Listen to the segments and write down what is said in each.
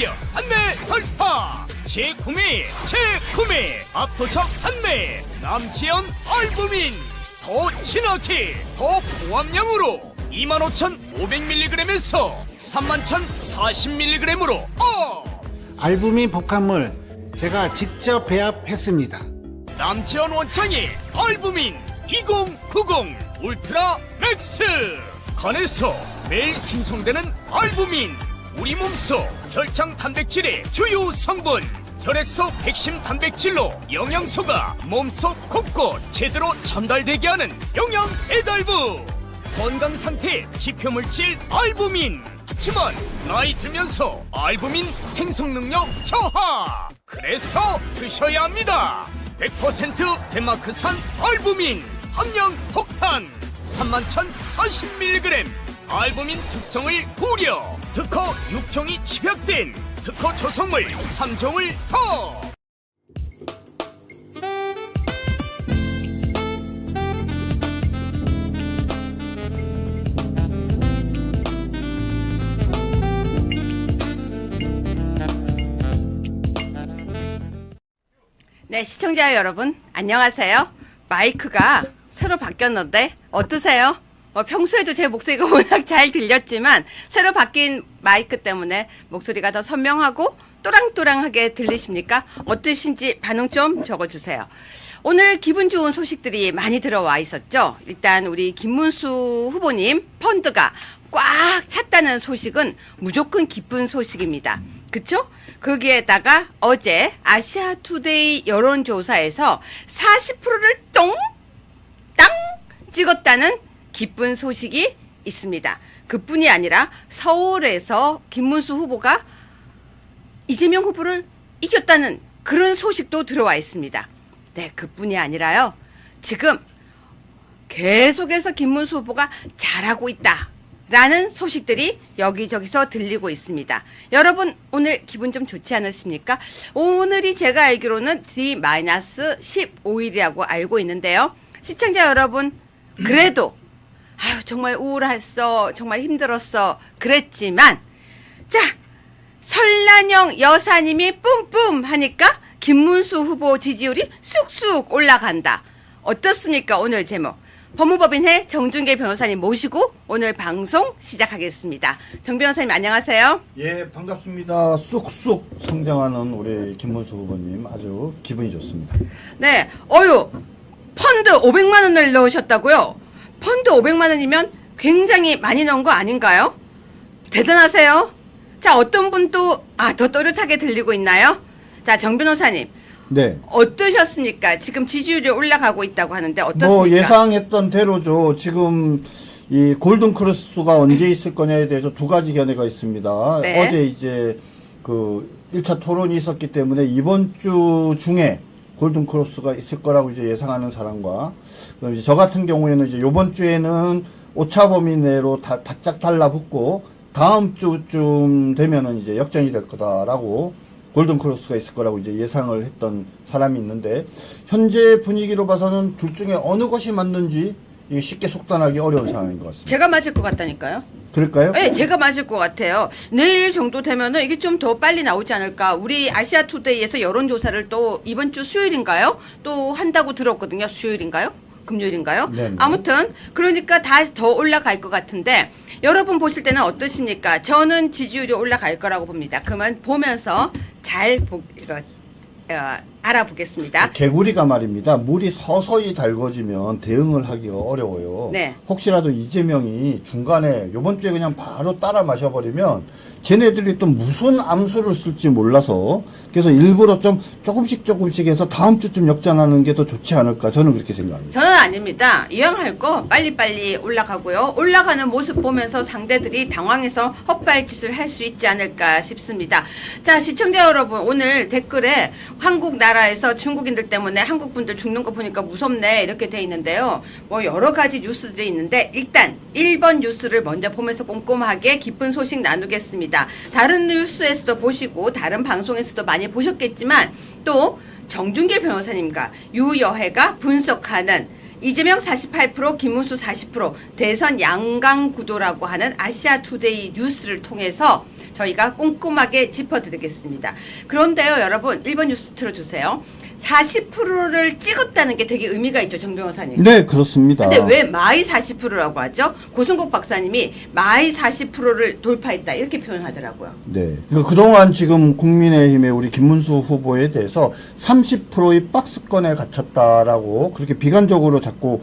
가격 판매 돌파. 재구매 압도적 판매. 남지연 알부민 더 진하게 더 포함량으로 25,500mg에서 31,040mg으로 알부민 복합물 제가 직접 배합했습니다. 남지연 원창의 알부민 2090 울트라 맥스. 간에서 매일 생성되는 알부민, 우리 몸속 혈장 단백질의 주요 성분. 혈액속 핵심 단백질로 영양소가 몸속 곳곳 제대로 전달되게 하는 영양 배달부. 건강상태 지표물질 알부민. 하지만 나이 들면서 알부민 생성 능력 저하. 그래서 드셔야 합니다. 100% 덴마크산 알부민 함량 폭탄 31,040mg. 알부민 특성을 고려. 특허 6종이 집약된 특허 조성물 3종을 더. 네, 시청자 여러분 안녕하세요. 마이크가 새로 바뀌었는데 어떠세요? 평소에도 제 목소리가 워낙 잘 들렸지만 새로 바뀐 마이크 때문에 목소리가 더 선명하고 또랑또랑하게 들리십니까? 어떠신지 반응 좀 적어주세요. 오늘 기분 좋은 소식들이 많이 들어와 있었죠. 일단 우리 김문수 후보님 펀드가 꽉 찼다는 소식은 무조건 기쁜 소식입니다. 그쵸? 거기에다가 어제 아시아투데이 여론조사에서 40%를 똥! 땅! 찍었다는 기쁜 소식이 있습니다. 그뿐이 아니라 서울에서 김문수 후보가 이재명 후보를 이겼다는 그런 소식도 들어와 있습니다. 네, 그뿐이 아니라요. 지금 계속해서 김문수 후보가 잘하고 있다 라는 소식들이 여기저기서 들리고 있습니다. 여러분 오늘 기분 좀 좋지 않으십니까? 오늘이 제가 알기로는 D-15일이라고 알고 있는데요. 시청자 여러분 그래도 아유 정말 우울했어, 정말 힘들었어 그랬지만 자 설란영 여사님이 뿜뿜 하니까 김문수 후보 지지율이 쑥쑥 올라간다. 어떻습니까? 오늘 제목 법무법인회 정준계 변호사님 모시고 오늘 방송 시작하겠습니다. 정 변호사님 안녕하세요. 예, 반갑습니다. 쑥쑥 성장하는 우리 김문수 후보님 아주 기분이 좋습니다. 네, 펀드 500만 원을 넣으셨다고요? 펀드 500만 원이면 굉장히 많이 넣은 거 아닌가요? 대단하세요. 자, 어떤 분도 더 또렷하게 들리고 있나요? 자, 정 변호사님. 네. 어떠셨습니까? 지금 지지율이 올라가고 있다고 하는데 어떻습니까? 뭐 예상했던 대로죠. 지금 이 골든 크로스가 언제 있을 거냐에 대해서 두 가지 견해가 있습니다. 네. 어제 이제 그 1차 토론이 있었기 때문에 이번 주 중에 골든 크로스가 있을 거라고 이제 예상하는 사람과, 그럼 이제 저 같은 경우에는 이제 이번 주에는 오차 범위 내로 바짝 달라붙고 다음 주쯤 되면은 이제 역전이 될 거다라고 골든 크로스가 있을 거라고 이제 예상을 했던 사람이 있는데, 현재 분위기로 봐서는 둘 중에 어느 것이 맞는지 이게 쉽게 속단하기 어려운 상황인 것 같습니다. 제가 맞을 것 같다니까요. 그럴까요? 네, 제가 맞을 것 같아요. 내일 정도 되면은 이게 좀 더 빨리 나오지 않을까. 우리 아시아투데이에서 여론조사를 또 이번 주 수요일인가요? 또 한다고 들었거든요. 수요일인가요? 금요일인가요? 네네. 아무튼 그러니까 다 더 올라갈 것 같은데 여러분 보실 때는 어떠십니까? 저는 지지율이 올라갈 거라고 봅니다. 그러면 보면서 잘 알아보겠습니다. 개구리가 말입니다. 물이 서서히 달궈지면 대응을 하기가 어려워요. 네. 혹시라도 이재명이 중간에 요번 주에 그냥 바로 따라 마셔버리면 쟤네들이 또 무슨 암수를 쓸지 몰라서, 그래서 일부러 좀 조금씩 해서 다음 주쯤 역전하는 게 더 좋지 않을까, 저는 그렇게 생각합니다. 저는 아닙니다. 이왕 할 거 빨리빨리 올라가고요. 올라가는 모습 보면서 상대들이 당황해서 헛발짓을 할 수 있지 않을까 싶습니다. 자, 시청자 여러분, 오늘 댓글에 한국 나라에서 중국인들 때문에 한국 분들 죽는 거 보니까 무섭네 이렇게 돼 있는데요. 뭐 여러 가지 뉴스들이 있는데 일단 1번 뉴스를 먼저 보면서 꼼꼼하게 기쁜 소식 나누겠습니다. 다른 뉴스에서도 보시고 다른 방송에서도 많이 보셨겠지만 또 정준계 변호사님과 유여혜가 분석하는 이재명 48%, 김문수 40% 대선 양강 구도라고 하는 아시아투데이 뉴스를 통해서 저희가 꼼꼼하게 짚어드리겠습니다. 그런데요, 여러분 1번 뉴스 틀어주세요. 40%를 찍었다는 게 되게 의미가 있죠, 정 변호사님. 네, 그렇습니다. 근데 왜 마이 40%라고 하죠? 고승국 박사님이 마이 40%를 돌파했다 이렇게 표현하더라고요. 네. 그동안 지금 국민의힘의 우리 김문수 후보에 대해서 30%의 박스권에 갇혔다라고 그렇게 비관적으로 자꾸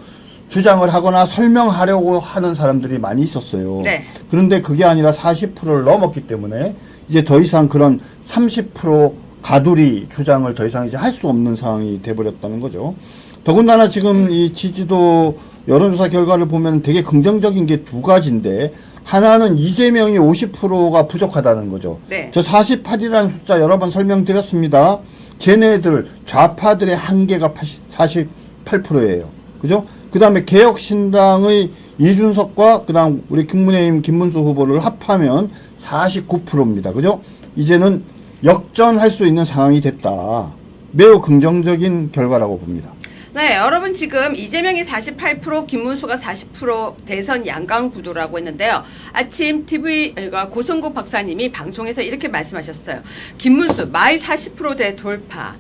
주장을 하거나 설명하려고 하는 사람들이 많이 있었어요. 네. 그런데 그게 아니라 40%를 넘었기 때문에 이제 더 이상 그런 30% 가두리 주장을 더 이상 이제 할 수 없는 상황이 돼버렸다는 거죠. 더군다나 지금 이 지지도 여론조사 결과를 보면 되게 긍정적인 게 두 가지인데 하나는 이재명이 50%가 부족하다는 거죠. 네. 저 48이라는 숫자 여러 번 설명드렸습니다. 쟤네들 좌파들의 한계가 48%예요. 그죠? 그 다음에 개혁신당의 이준석과 그 다음 우리 국민의힘 김문수 후보를 합하면 49%입니다. 그죠? 이제는 역전할 수 있는 상황이 됐다. 매우 긍정적인 결과라고 봅니다. 네, 여러분 지금 이재명이 48%, 김문수가 40% 대선 양강 구도라고 했는데요. 아침 TV가 고성국 박사님이 방송에서 이렇게 말씀하셨어요. 김문수 마이 40%대 돌파.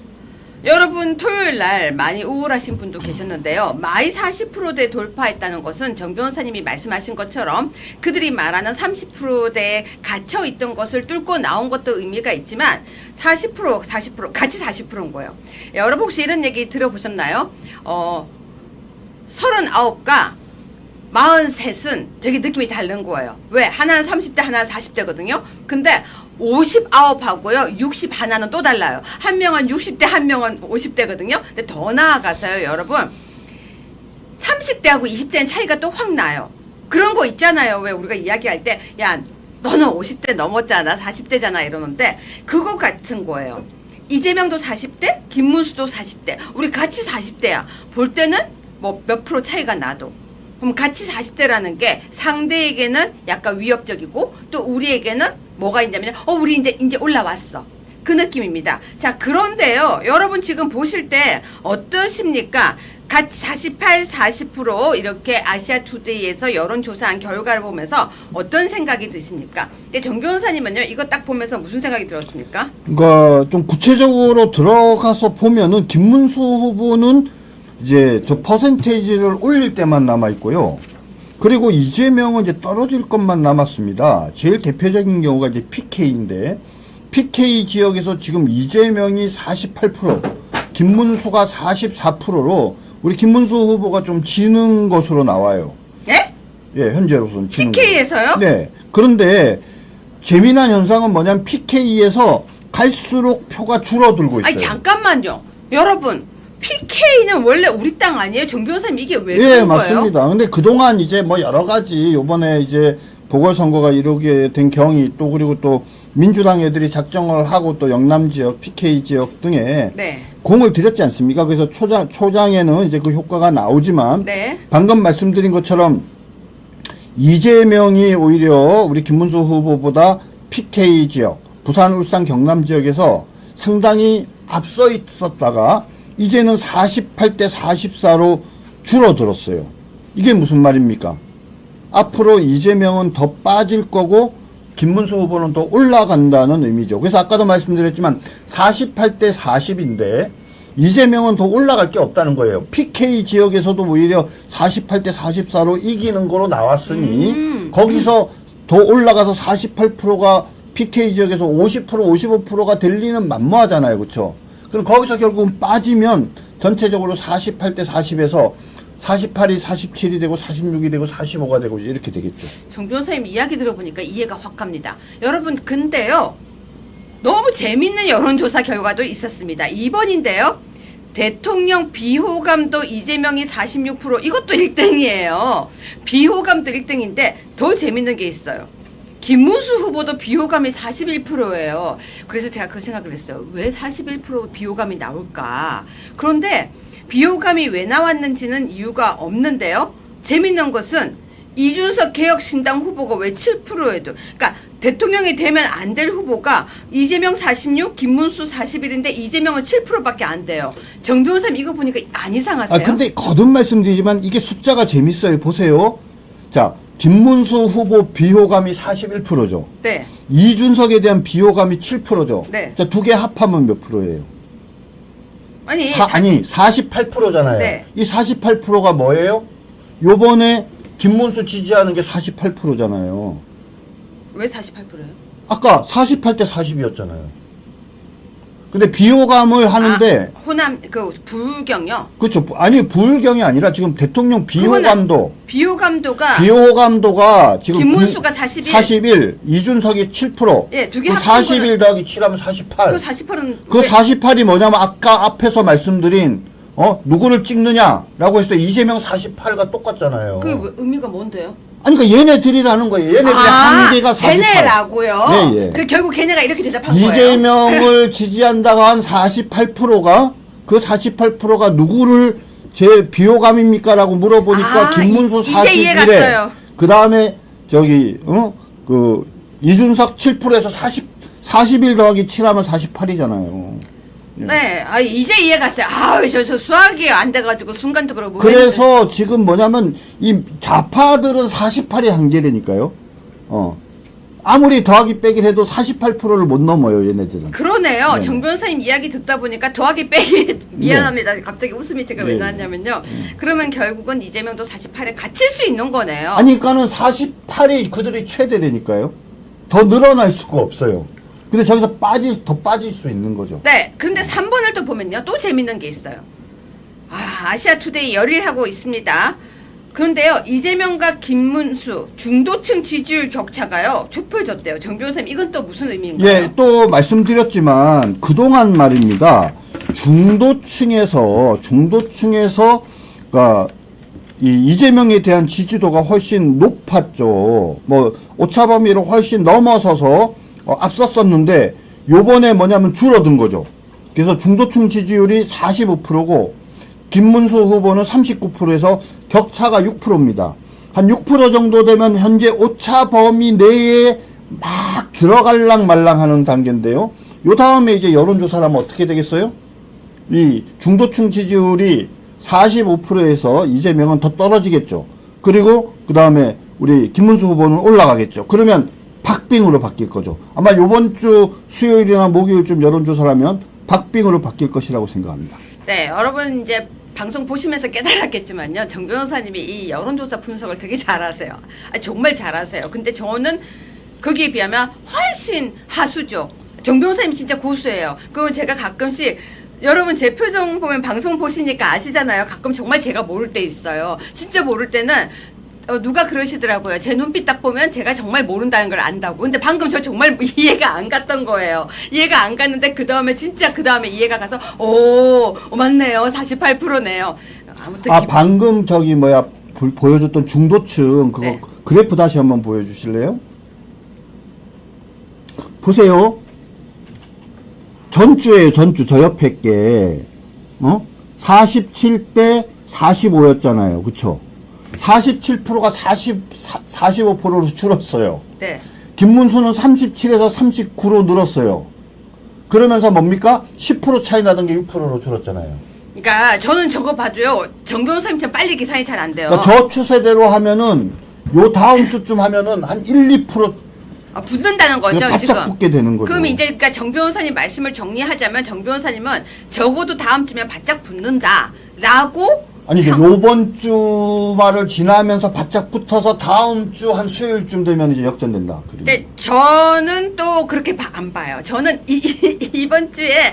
여러분 토요일 날 많이 우울하신 분도 계셨는데요. 마이 40%대 돌파했다는 것은 정 변호사님이 말씀하신 것처럼 그들이 말하는 30%대에 갇혀 있던 것을 뚫고 나온 것도 의미가 있지만 40% 같이 40%인 거예요. 여러분 혹시 이런 얘기 들어보셨나요? 39과 43은 되게 느낌이 다른 거예요. 왜? 하나는 30대, 하나는 40대거든요. 근데 59하고요, 60 하나는 또 달라요. 한 명은 60대, 한 명은 50대거든요. 근데 더 나아가서요, 여러분. 30대하고 20대는 차이가 또 확 나요. 그런 거 있잖아요. 왜 우리가 이야기할 때, 야, 너는 50대 넘었잖아, 40대잖아, 이러는데, 그거 같은 거예요. 이재명도 40대, 김문수도 40대. 우리 같이 40대야. 볼 때는 뭐 몇 프로 차이가 나도. 그럼 같이 40대라는 게 상대에게는 약간 위협적이고 또 우리에게는 뭐가 있냐면 우리 이제 올라왔어. 그 느낌입니다. 자, 그런데요. 여러분 지금 보실 때 어떠십니까? 같이 48, 40% 이렇게 아시아투데이에서 여론조사한 결과를 보면서 어떤 생각이 드십니까? 근데 정 변호사님은요. 이거 딱 보면서 무슨 생각이 들었습니까? 그러니까 좀 구체적으로 들어가서 보면은 김문수 후보는 이제 저 퍼센테이지를 올릴 때만 남아 있고요. 그리고 이재명은 이제 떨어질 것만 남았습니다. 제일 대표적인 경우가 이제 PK인데 PK 지역에서 지금 이재명이 48%, 김문수가 44%로 우리 김문수 후보가 좀 지는 것으로 나와요. 예? 예, 현재로서는 지는 PK에서요? 네. 그런데 재미난 현상은 뭐냐면 PK에서 갈수록 표가 줄어들고 있어요. 아니 잠깐만요. 여러분. PK는 원래 우리 땅 아니에요? 정 변호사님 이게 왜 예, 그런 거예요? 맞습니다. 근데 그동안 이제 뭐 여러 가지 요번에 이제 보궐선거가 이루게 된 경위 또 그리고 또 민주당 애들이 작정을 하고 또 영남 지역, PK 지역 등에 네. 공을 들였지 않습니까? 그래서 초장에는 이제 그 효과가 나오지만 네. 방금 말씀드린 것처럼 이재명이 오히려 우리 김문수 후보보다 PK 지역, 부산, 울산, 경남 지역에서 상당히 앞서 있었다가 이제는 48대 44로 줄어들었어요. 이게 무슨 말입니까? 앞으로 이재명은 더 빠질 거고 김문수 후보는 더 올라간다는 의미죠. 그래서 아까도 말씀드렸지만 48대 40인데 이재명은 더 올라갈 게 없다는 거예요. PK 지역에서도 오히려 48대 44로 이기는 거로 나왔으니 거기서 더 올라가서 48%가 PK 지역에서 50% 55%가 될 리는 만무하잖아요. 그렇죠? 그럼 거기서 결국은 빠지면 전체적으로 48대 40에서 48이 47이 되고 46이 되고 45가 되고 이렇게 되겠죠. 정 변호사님 이야기 들어보니까 이해가 확 갑니다. 여러분 근데요. 너무 재밌는 여론조사 결과도 있었습니다. 2번인데요. 대통령 비호감도 이재명이 46% 이것도 1등이에요. 비호감도 1등인데 더 재밌는 게 있어요. 김문수 후보도 비호감이 41%예요. 그래서 제가 그 생각을 했어요. 왜 41% 비호감이 나올까? 그런데 비호감이 왜 나왔는지는 이유가 없는데요. 재밌는 것은 이준석 개혁신당 후보가 왜 7%에도 그러니까 대통령이 되면 안 될 후보가 이재명 46, 김문수 41인데 이재명은 7%밖에 안 돼요. 정 변호사님 이거 보니까 안 이상하세요? 근데 거듭 말씀드리지만 이게 숫자가 재밌어요. 보세요. 자, 김문수 후보 비호감이 41%죠. 네. 이준석에 대한 비호감이 7%죠. 네. 자, 두 개 합하면 몇 프로예요? 아니, 아니 48%잖아요. 네. 이 48%가 뭐예요? 요번에 김문수 지지하는 게 48%잖아요. 왜 48%예요? 아까 48대 40이었잖아요. 근데 비호감을 하는데 호남 그 불경요. 그렇죠. 아니 불경이 아니라 지금 대통령 비호감도 비호감도가 지금 김문수가 41, 41 이준석이 7%. 예, 두 개 그 합친 41 더하기 7하면 48. 그 48은 그 48이 뭐냐면 아까 앞에서 말씀드린 누구를 찍느냐라고 했을 때 이재명 48과 똑같잖아요. 그 의미가 뭔데요? 아니 그러니까 얘네들이라는 거예요. 얘네들의 한계가 48. 쟤네라고요. 예, 예. 그 결국 걔네가 이렇게 대답한 거예요. 이재명을 지지한다고 한 48%가 그 48%가 누구를 제일 비호감입니까라고 물어보니까 김문수 이제 41에 이해갔어요. 그다음에 저기 그 이준석 7%에서 41 더하기 7하면 48이잖아요. 네, 이제 이해갔어요. 저 수학이 안 돼가지고 순간적으로 그래서 지금 뭐냐면 이 좌파들은 48이 한계라니까요. 아무리 더하기 빼기 해도 48%를 못 넘어요, 얘네들은. 그러네요. 네. 정 변호사님 이야기 듣다 보니까 더하기 빼기 미안합니다. 갑자기 웃음이 제가 왜 나왔냐면요. 그러면 결국은 이재명도 48에 갇힐 수 있는 거네요. 아니, 그러니까는 48이 그들이 최대라니까요. 더 늘어날 수가 없어요. 근데 저기서 더 빠질 수 있는 거죠. 네. 근데 3번을 또 보면요. 또 재밌는 게 있어요. 아시아투데이 열일하고 있습니다. 그런데요. 이재명과 김문수 중도층 지지율 격차가요. 좁혀졌대요. 정 변호사님 이건 또 무슨 의미인가요? 예, 또 말씀드렸지만 그동안 말입니다. 중도층에서 그러니까 이재명에 대한 지지도가 훨씬 높았죠. 뭐 오차범위를 훨씬 넘어서서 앞섰었는데 요번에 뭐냐면 줄어든 거죠. 그래서 중도층 지지율이 45%고 김문수 후보는 39%에서 격차가 6%입니다. 한 6% 정도 되면 현재 오차 범위 내에 막 들어갈랑 말랑 하는 단계인데요. 요 다음에 이제 여론조사를 하면 어떻게 되겠어요? 이 중도층 지지율이 45%에서 이재명은 더 떨어지겠죠. 그리고 그 다음에 우리 김문수 후보는 올라가겠죠. 그러면 박빙으로 바뀔 거죠. 아마 요번 주 수요일이나 목요일쯤 여론조사를 하면 박빙으로 바뀔 것이라고 생각합니다. 네, 여러분 이제 방송 보시면서 깨달았겠지만요. 정 변호사님이 이 여론조사 분석을 되게 잘하세요. 정말 잘하세요. 근데 저는 거기에 비하면 훨씬 하수죠. 정 변호사님 진짜 고수예요. 그러면 제가 가끔씩 여러분 제 표정 보면 방송 보시니까 아시잖아요. 가끔 정말 제가 모를 때 있어요. 진짜 모를 때는 누가 그러시더라고요. 제 눈빛 딱 보면 제가 정말 모른다는 걸 안다고. 근데 방금 저 정말 이해가 안 갔던 거예요. 이해가 안 갔는데 그 다음에 이해가 가서 맞네요. 48%네요. 아무튼 방금 보여줬던 중도층 그거 네. 그래프 다시 한번 보여주실래요? 보세요. 전주에요. 저 옆에 게 47대 45였잖아요. 그쵸? 47%가 45%로 줄었어요. 네. 김문수는 37에서 39로 늘었어요. 그러면서 뭡니까? 10% 차이 나던 게 6%로 줄었잖아요. 그러니까 저는 저거 봐도요. 정 변호사님처럼 빨리 계산이 잘 안 돼요. 그러니까 저 추세대로 하면은 요 다음 주쯤 하면은 한 1-2% 붙는다는 거죠, 바짝 지금. 붙게 되는 거죠. 그럼 이제 그러니까 정 변호사님 말씀을 정리하자면 정 변호사님은 적어도 다음 주면 바짝 붙는다라고 아니 요번 주말을 지나면서 바짝 붙어서 다음 주 한 수요일쯤 되면 이제 역전된다. 네, 저는 또 그렇게 안 봐요. 저는 이번 주에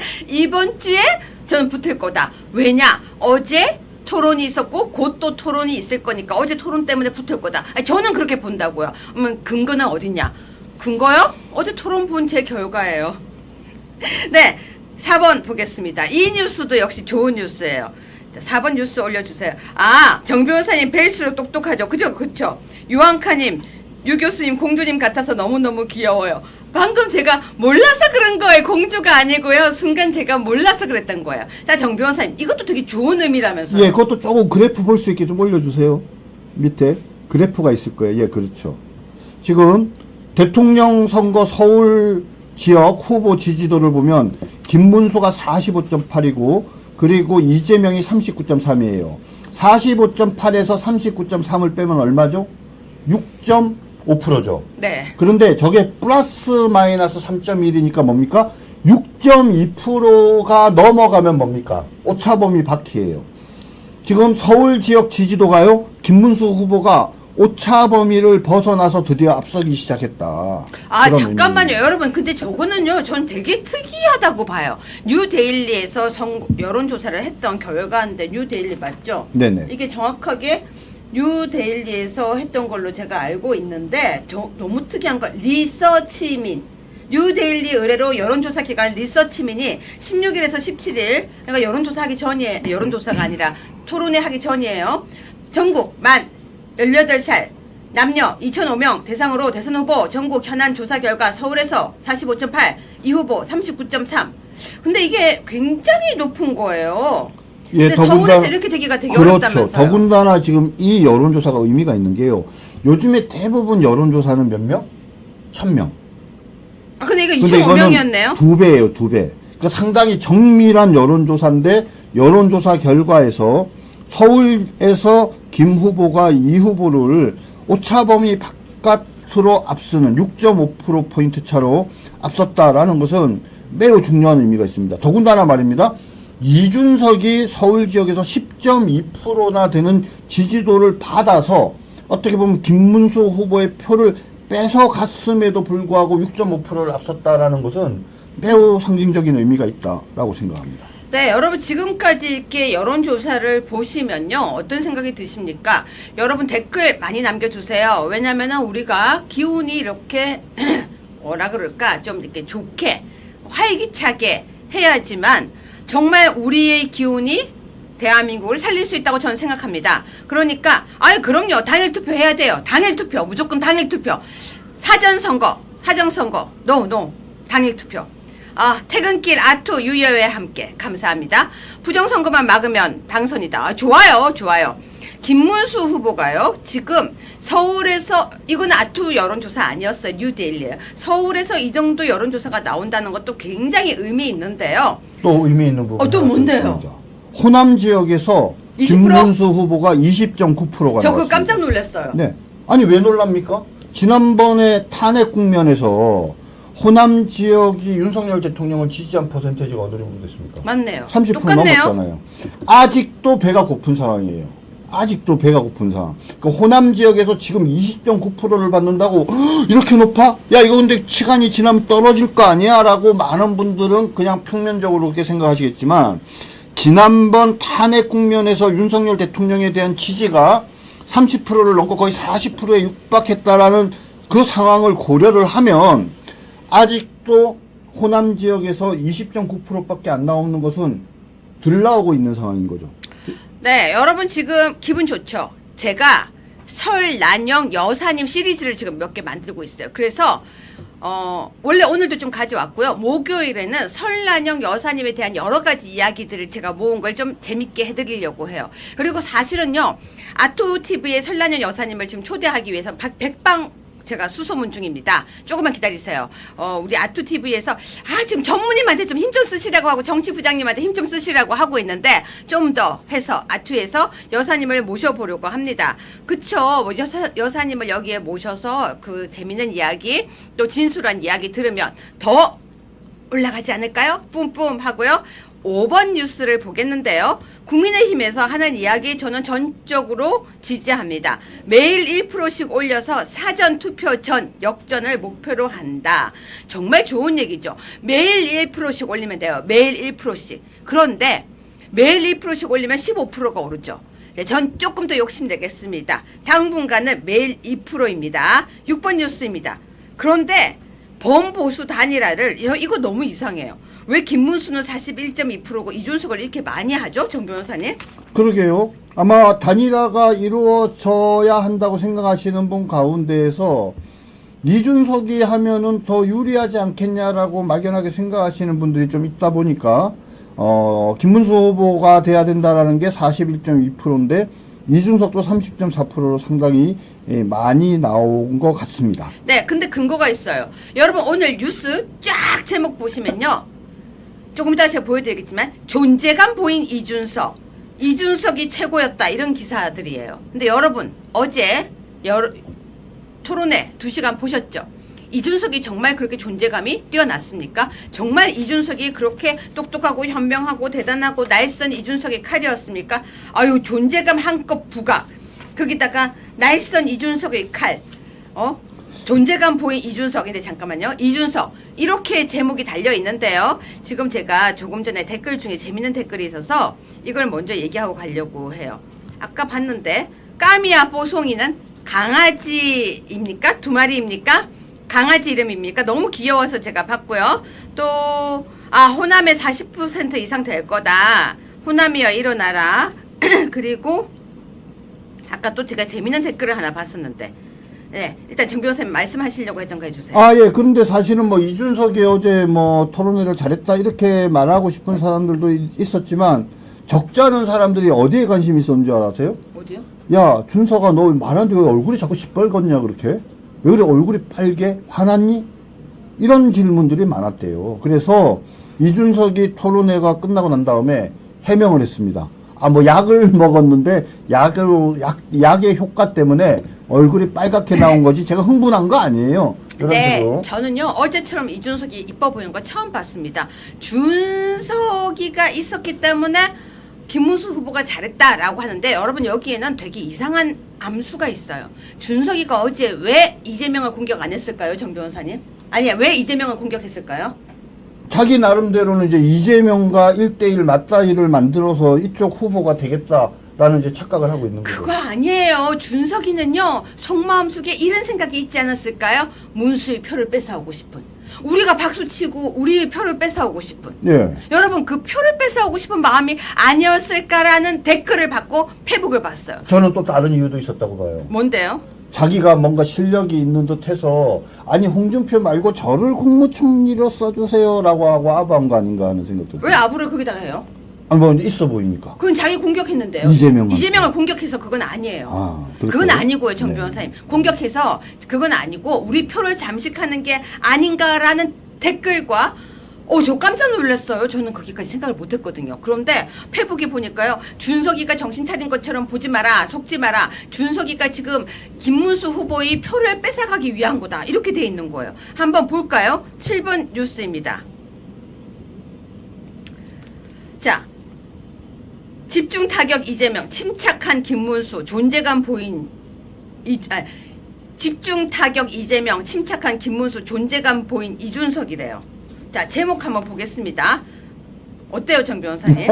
저는 붙을 거다. 왜냐? 어제 토론이 있었고 곧 또 토론이 있을 거니까 어제 토론 때문에 붙을 거다. 저는 그렇게 본다고요. 그러면 근거는 어딨냐? 근거요? 어제 토론 본 제 결과예요. 네, 4번 보겠습니다. 이 뉴스도 역시 좋은 뉴스예요. 4번 뉴스 올려주세요. 정 변호사님 뵐수록 똑똑하죠. 그쵸? 유한카님, 유 교수님, 공주님 같아서 너무너무 귀여워요. 방금 제가 몰라서 그런 거예요. 공주가 아니고요. 순간 제가 몰라서 그랬던 거예요. 자, 정 변호사님, 이것도 되게 좋은 의미라면서요. 예, 그것도 조금 그래프 볼 수 있게 좀 올려주세요. 밑에 그래프가 있을 거예요. 예, 그렇죠. 지금 대통령 선거 서울 지역 후보 지지도를 보면 김문수가 45.8이고 그리고 이재명이 39.3이에요. 45.8에서 39.3을 빼면 얼마죠? 6.5%죠. 네. 그런데 저게 플러스 마이너스 3.1이니까 뭡니까? 6.2%가 넘어가면 뭡니까? 오차범위 바퀴예요. 지금 서울 지역 지지도가요, 김문수 후보가 오차범위를 벗어나서 드디어 앞서기 시작했다. 아, 그런 잠깐만요. 의미입니다. 여러분, 근데 저거는요, 전 되게 특이하다고 봐요. 뉴데일리에서 여론조사를 했던 결과인데, 뉴데일리 맞죠? 네네. 이게 정확하게 뉴데일리에서 했던 걸로 제가 알고 있는데, 너무 특이한 거, 리서치민. 뉴데일리 의뢰로 여론조사 기관 리서치민이 16일에서 17일, 그러니까 여론조사 하기 전이에요. 여론조사가 아니라 토론회 하기 전이에요. 전국 만 18살 남녀 2,005명 대상으로 대선 후보 전국 현안 조사 결과 서울에서 45.8, 이 후보 39.3. 근데 이게 굉장히 높은 거예요. 예, 근데 서울에서 이렇게 되기가 되게 그렇죠. 어렵다면서요. 더군다나 지금 이 여론조사가 의미가 있는 게요. 요즘에 대부분 여론조사는 몇 명? 1,000명. 아, 근데 이거 근데 이거는 2,005명이었네요. 2배예요, 2배. 그러니까 상당히 정밀한 여론조사인데 여론조사 결과에서 서울에서 김 후보가 이 후보를 오차범위 바깥으로 앞서는 6.5%포인트 차로 앞섰다라는 것은 매우 중요한 의미가 있습니다. 더군다나 말입니다. 이준석이 서울 지역에서 10.2%나 되는 지지도를 받아서 어떻게 보면 김문수 후보의 표를 뺏어갔음에도 불구하고 6.5%를 앞섰다라는 것은 매우 상징적인 의미가 있다라고 생각합니다. 네, 여러분 지금까지 이렇게 여론조사를 보시면요. 어떤 생각이 드십니까? 여러분 댓글 많이 남겨주세요. 왜냐면은 우리가 기운이 이렇게 뭐라 그럴까? 좀 이렇게 좋게 활기차게 해야지만 정말 우리의 기운이 대한민국을 살릴 수 있다고 저는 생각합니다. 그러니까 아유 그럼요. 단일 투표 해야 돼요. 단일 투표 무조건 단일 투표. 사전선거, 사정선거, 노 단일 투표. 아, 퇴근길 아투 유여회 함께 감사합니다. 부정선거만 막으면 당선이다. 아, 좋아요. 김문수 후보가요. 지금 서울에서 이건 아투 여론조사 아니었어요. 뉴데일리예요. 서울에서 이 정도 여론조사가 나온다는 것도 굉장히 의미 있는데요. 또 의미 있는 부분이 또 하나 뭔데요? 있습니다. 호남 지역에서 20%? 김문수 후보가 20.9%가 저 나왔습니다. 그거 깜짝 놀랐어요. 네. 아니 왜 놀랍니까? 지난번에 탄핵 국면에서 호남 지역이 윤석열 대통령을 지지한 퍼센테이지가 어느 정도 됐습니까? 맞네요. 30% 똑같네요. 넘었잖아요. 아직도 배가 고픈 상황이에요. 아직도 배가 고픈 상황. 그 호남 지역에서 지금 20.9%를 받는다고 이렇게 높아? 야 이거 근데 시간이 지나면 떨어질 거 아니야? 라고 많은 분들은 그냥 평면적으로 그렇게 생각하시겠지만 지난번 탄핵 국면에서 윤석열 대통령에 대한 지지가 30%를 넘고 거의 40%에 육박했다라는 그 상황을 고려를 하면 아직도 호남 지역에서 20.9%밖에 안 나오는 것은 덜 나오고 있는 상황인 거죠. 네, 여러분 지금 기분 좋죠? 제가 설난영 여사님 시리즈를 지금 몇 개 만들고 있어요. 그래서 원래 오늘도 좀 가져왔고요. 목요일에는 설난영 여사님에 대한 여러 가지 이야기들을 제가 모은 걸 좀 재밌게 해드리려고 해요. 그리고 사실은요, 아투TV의 설난영 여사님을 지금 초대하기 위해서 백방 제가 수소문 중입니다. 조금만 기다리세요. 우리 아투TV에서 지금 전무님한테 좀 힘 좀 쓰시라고 하고 정치부장님한테 힘 좀 쓰시라고 하고 있는데 좀 더 해서 아투에서 여사님을 모셔보려고 합니다. 그쵸? 뭐 여사님을 여기에 모셔서 그 재밌는 이야기 또 진솔한 이야기 들으면 더 올라가지 않을까요? 뿜뿜 하고요. 5번 뉴스를 보겠는데요. 국민의힘에서 하는 이야기 저는 전적으로 지지합니다. 매일 1%씩 올려서 사전투표 전 역전을 목표로 한다. 정말 좋은 얘기죠. 매일 1%씩 올리면 돼요. 매일 1%씩. 그런데 매일 1%씩 올리면 15%가 오르죠. 네, 전 조금 더 욕심내겠습니다. 당분간은 매일 2%입니다. 6번 뉴스입니다. 그런데 범보수 단일화를 이거 너무 이상해요. 왜 김문수는 41.2%고 이준석을 이렇게 많이 하죠? 정 변호사님? 그러게요. 아마 단일화가 이루어져야 한다고 생각하시는 분 가운데에서 이준석이 하면은 더 유리하지 않겠냐라고 막연하게 생각하시는 분들이 좀 있다 보니까 김문수 후보가 돼야 된다라는 게 41.2%인데 이준석도 30.4%로 상당히 많이 나온 것 같습니다. 네, 근데 근거가 있어요. 여러분 오늘 뉴스 쫙 제목 보시면요. 조금 이따가 제가 보여드리겠지만 존재감 보인 이준석이 최고였다 이런 기사들이에요. 근데 여러분 어제 토론회 2시간 보셨죠? 이준석이 정말 그렇게 존재감이 뛰어났습니까? 정말 이준석이 그렇게 똑똑하고 현명하고 대단하고 날선 이준석의 칼이었습니까? 아유, 존재감 한껏 부각. 거기다가 날선 이준석의 칼. 존재감 보인 이준석인데 잠깐만요. 이준석. 이렇게 제목이 달려 있는데요. 지금 제가 조금 전에 댓글 중에 재밌는 댓글이 있어서 이걸 먼저 얘기하고 가려고 해요. 아까 봤는데 까미야 뽀송이는 강아지입니까? 2마리입니까? 강아지 이름입니까? 너무 귀여워서 제가 봤고요. 또 호남에 40% 이상 될 거다. 호남이여 일어나라. 그리고 아까 또 제가 재밌는 댓글을 하나 봤었는데, 네, 일단 정 변호사님 말씀하시려고 했던 거 해주세요. 예. 그런데 사실은 뭐 이준석이 어제 뭐 토론회를 잘했다 이렇게 말하고 싶은 사람들도 있었지만 적지 않은 사람들이 어디에 관심이 있었는 줄 아세요? 어디요? 야, 준석아, 너 말하는데 왜 얼굴이 자꾸 시뻘겋냐 그렇게? 왜 그래 얼굴이 빨개? 화났니? 이런 질문들이 많았대요. 그래서 이준석이 토론회가 끝나고 난 다음에 해명을 했습니다. 뭐 약을 먹었는데 약의 효과 때문에 얼굴이 빨갛게 나온 거지 제가 흥분한 거 아니에요. 이런 네, 식으로. 저는요 어제처럼 이준석이 이뻐 보이는 거 처음 봤습니다. 준석이가 있었기 때문에 김문수 후보가 잘했다라고 하는데 여러분 여기에는 되게 이상한 암수가 있어요. 준석이가 어제 왜 이재명을 공격 안 했을까요, 정 변호사님? 아니야, 왜 이재명을 공격했을까요? 자기 나름대로는 이제 이재명과 1대1 맞다이를 만들어서 이쪽 후보가 되겠다라는 이제 착각을 하고 있는 거죠. 그거 아니에요. 준석이는요 속마음 속에 이런 생각이 있지 않았을까요? 문수의 표를 뺏어오고 싶은. 우리가 박수치고 우리의 표를 뺏어오고 싶은. 예. 여러분 그 표를 뺏어오고 싶은 마음이 아니었을까라는 댓글을 받고 페북을 봤어요. 저는 또 다른 이유도 있었다고 봐요. 뭔데요? 자기가 뭔가 실력이 있는 듯해서 아니 홍준표 말고 저를 국무총리로 써주세요라고 하고 아부한 거 아닌가 하는 생각도 왜 아부를 거기다가 해요? 아니 뭐 있어 보이니까. 그건 자기 공격했는데요. 이재명을 공격해서 그건 아니에요. 그건 아니고요, 정 변호사님. 공격해서 그건 아니고 우리 표를 잠식하는 게 아닌가라는 댓글과 저 깜짝 놀랐어요. 저는 거기까지 생각을 못했거든요. 그런데 페북에 보니까요. 준석이가 정신 차린 것처럼 보지 마라. 속지 마라. 준석이가 지금 김문수 후보의 표를 뺏어가기 위한 거다. 이렇게 돼 있는 거예요. 한번 볼까요? 7분 뉴스입니다. 자, 집중 타격 이재명, 침착한 김문수, 존재감 보인 집중 타격 이재명, 침착한 김문수, 존재감 보인 이준석이래요. 자, 제목 한번 보겠습니다. 어때요, 정 변호사님?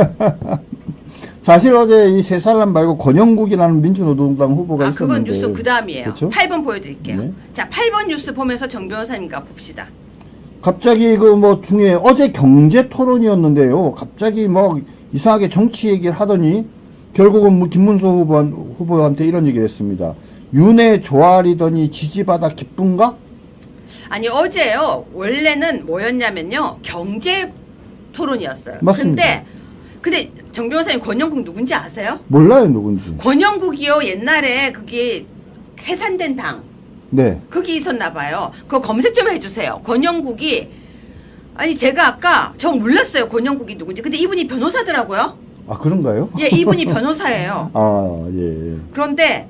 사실 어제 이 세 사람 말고 권영국이라는 민주노동당 후보가 있었는데. 그건 뉴스 그 다음이에요. 그렇죠? 8번 보여드릴게요. 네. 자, 8번 뉴스 보면서 정 변호사님과 봅시다. 갑자기 그 뭐 중에 어제 경제 토론이었는데요. 갑자기 뭐 이상하게 정치 얘기를 하더니 결국은 뭐 김문수 후보한테 이런 얘기를 했습니다. 윤회 조아리더니 지지받아 기쁜가? 아니 어제요 원래는 뭐였냐면요 경제 토론이었어요. 맞습니다. 근데 정 변호사님 권영국 누군지 아세요? 몰라요 누군지. 권영국이요 옛날에 그게 해산된 당 네. 거기 있었나 봐요. 그거 검색 좀 해주세요. 권영국이 아니 제가 아까 저 몰랐어요 권영국이 누군지. 근데 이분이 변호사더라고요. 아 그런가요? 예, 이분이 변호사예요. 아 예. 그런데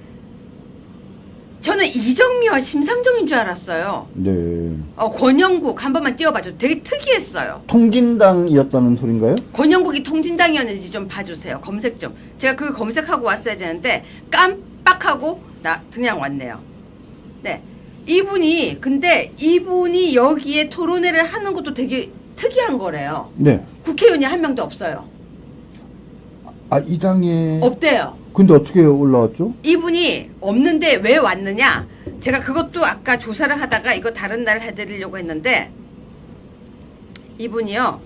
저는 이정미와 심상정인 줄 알았어요. 네. 권영국 한 번만 띄워봐줘. 되게 특이했어요. 통진당이었다는 소린가요? 권영국이 통진당이었는지 좀 봐주세요. 검색 좀. 제가 그거 검색하고 왔어야 되는데 깜빡하고 나 그냥 왔네요. 네. 근데 이분이 여기에 토론회를 하는 것도 되게 특이한 거래요. 네. 국회의원이 한 명도 없어요. 아, 이 당에. 없대요. 근데 어떻게 올라왔죠? 이분이 없는데 왜 왔느냐? 제가 그것도 아까 조사를 하다가 이거 다른 날 해드리려고 했는데 이분이요.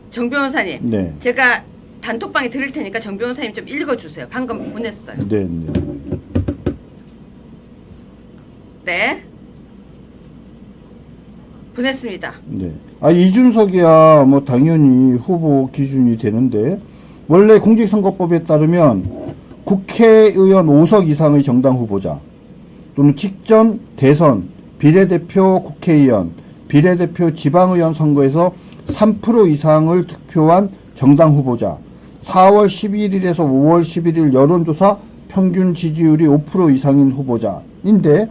정 변호사님. 네. 제가 단톡방에 드릴 테니까 정 변호사님 좀 읽어주세요. 방금 보냈어요. 네, 네. 네. 보냈습니다. 네. 아, 이준석이야, 뭐, 당연히 후보 기준이 되는데, 원래 공직선거법에 따르면 국회의원 5석 이상의 정당 후보자, 또는 직전 대선, 비례대표 국회의원, 비례대표 지방의원 선거에서 3% 이상을 득표한 정당 후보자, 4월 11일에서 5월 11일 여론조사 평균 지지율이 5% 이상인 후보자인데,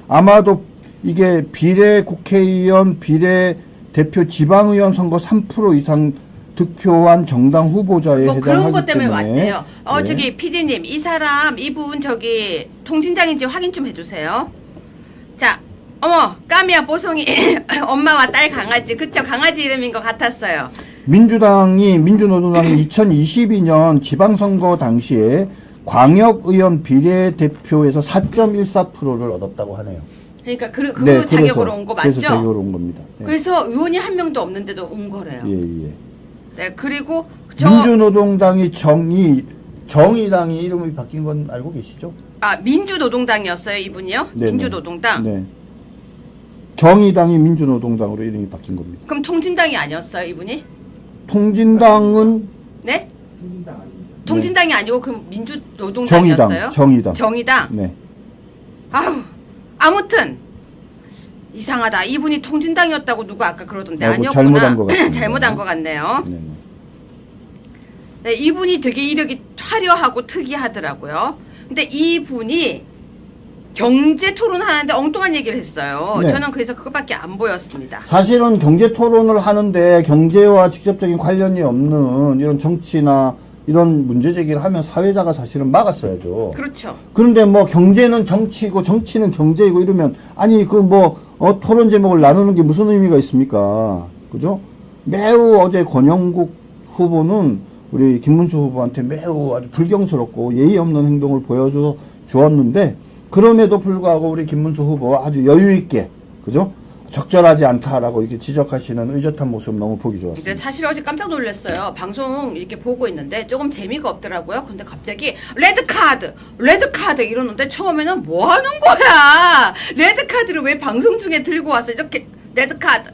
아마도 이게 비례 국회의원, 비례 대표 지방의원 선거 3% 이상 득표한 정당 후보자에 뭐 그런 해당하기 것 때문에 때문에 왔대요. 네. 저기 PD님, 이분 저기 통진당인지 확인 좀 해주세요. 자, 어머, 까미야 뽀송이 엄마와 딸 강아지, 그쵸? 강아지 이름인 것 같았어요. 민주노동당이 2022년 지방선거 당시에 광역의원 비례대표에서 4.14%를 얻었다고 하네요. 그러니까 그 네, 자격으로 온 거 맞죠? 그래서 자격으로 온 겁니다. 네. 그래서 의원이 한 명도 없는데도 온 거래요. 예, 예. 네, 그리고 민주노동당이 정의당이 이름이 바뀐 건 알고 계시죠? 민주노동당이었어요, 이분이요? 네네. 민주노동당. 네. 정의당이 민주노동당으로 이름이 바뀐 겁니다. 그럼 통진당이 아니었어요, 이분이? 통진당은 네? 통진당이 아니고 그럼 민주노동당이었어요? 정의당. 네. 아무튼 이상하다. 이분이 통진당이었다고 누가 아까 그러던데 아니었구나. 잘못한 것 같습니다. 잘못한 것 같네요. 네. 네, 이분이 되게 이력이 화려하고 특이하더라고요. 근데 이분이 경제 토론하는데 엉뚱한 얘기를 했어요. 네. 저는 그래서 그것밖에 안 보였습니다. 사실은 경제 토론을 하는데 경제와 직접적인 관련이 없는 이런 정치나 이런 문제 제기를 하면 사회자가 사실은 막았어야죠. 그렇죠. 그런데 뭐 경제는 정치고 정치는 경제이고 이러면 아니 토론 제목을 나누는 게 무슨 의미가 있습니까? 그죠? 매우 어제 권영국 후보는 우리 김문수 후보한테 매우 아주 불경스럽고 예의 없는 행동을 보여주었는데 그럼에도 불구하고 우리 김문수 후보 아주 여유 있게 그죠? 적절하지 않다라고 이렇게 지적하시는 의젓한 모습 너무 보기 근데 좋았습니다. 사실 어제 깜짝 놀랐어요. 방송 이렇게 보고 있는데 조금 재미가 없더라고요. 근데 갑자기 레드카드 이러는데 처음에는 뭐 하는 거야? 레드카드를 왜 방송 중에 들고 왔어? 이렇게 레드카드.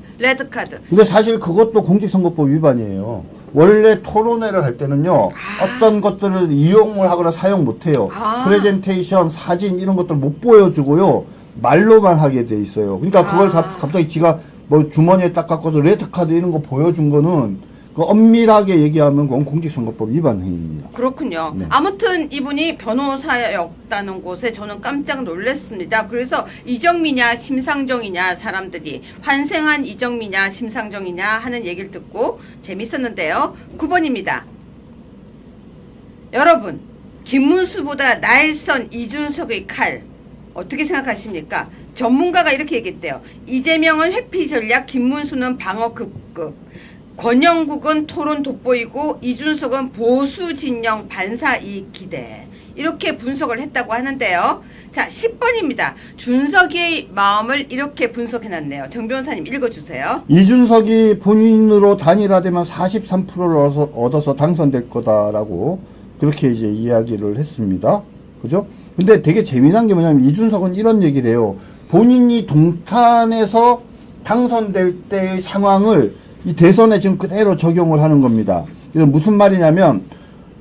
근데 사실 그것도 공직선거법 위반이에요. 원래 토론회를 할 때는요, 어떤 것들을 이용을 하거나 사용 못해요. 프레젠테이션, 사진 이런 것들 못 보여주고요, 말로만 하게 돼 있어요. 그러니까 그걸 갑자기 지가 뭐 주머니에 딱 갖고서 레드카드 이런 거 보여준 거는 그 엄밀하게 얘기하면 그건 공직선거법 위반 행위입니다. 그렇군요. 네. 아무튼 이분이 변호사였다는 곳에 저는 깜짝 놀랐습니다. 그래서 이정미냐 심상정이냐 사람들이 환생한 이정미냐 심상정이냐 하는 얘기를 듣고 재밌었는데요. 9번입니다. 여러분, 김문수보다 날선 이준석의 칼 어떻게 생각하십니까? 전문가가 이렇게 얘기했대요. 이재명은 회피 전략, 김문수는 방어 급급. 권영국은 토론 돋보이고 이준석은 보수 진영 반사 이익 기대. 이렇게 분석을 했다고 하는데요. 자, 10번입니다. 준석이의 마음을 이렇게 분석해놨네요. 정 변호사님 읽어주세요. 이준석이 본인으로 단일화되면 43%를 얻어서 당선될 거다라고 그렇게 이제 이야기를 했습니다. 그죠? 근데 되게 재미난 게 뭐냐면 이준석은 이런 얘기를 해요. 본인이 동탄에서 당선될 때의 상황을 이 대선에 지금 그대로 적용을 하는 겁니다. 이건 무슨 말이냐면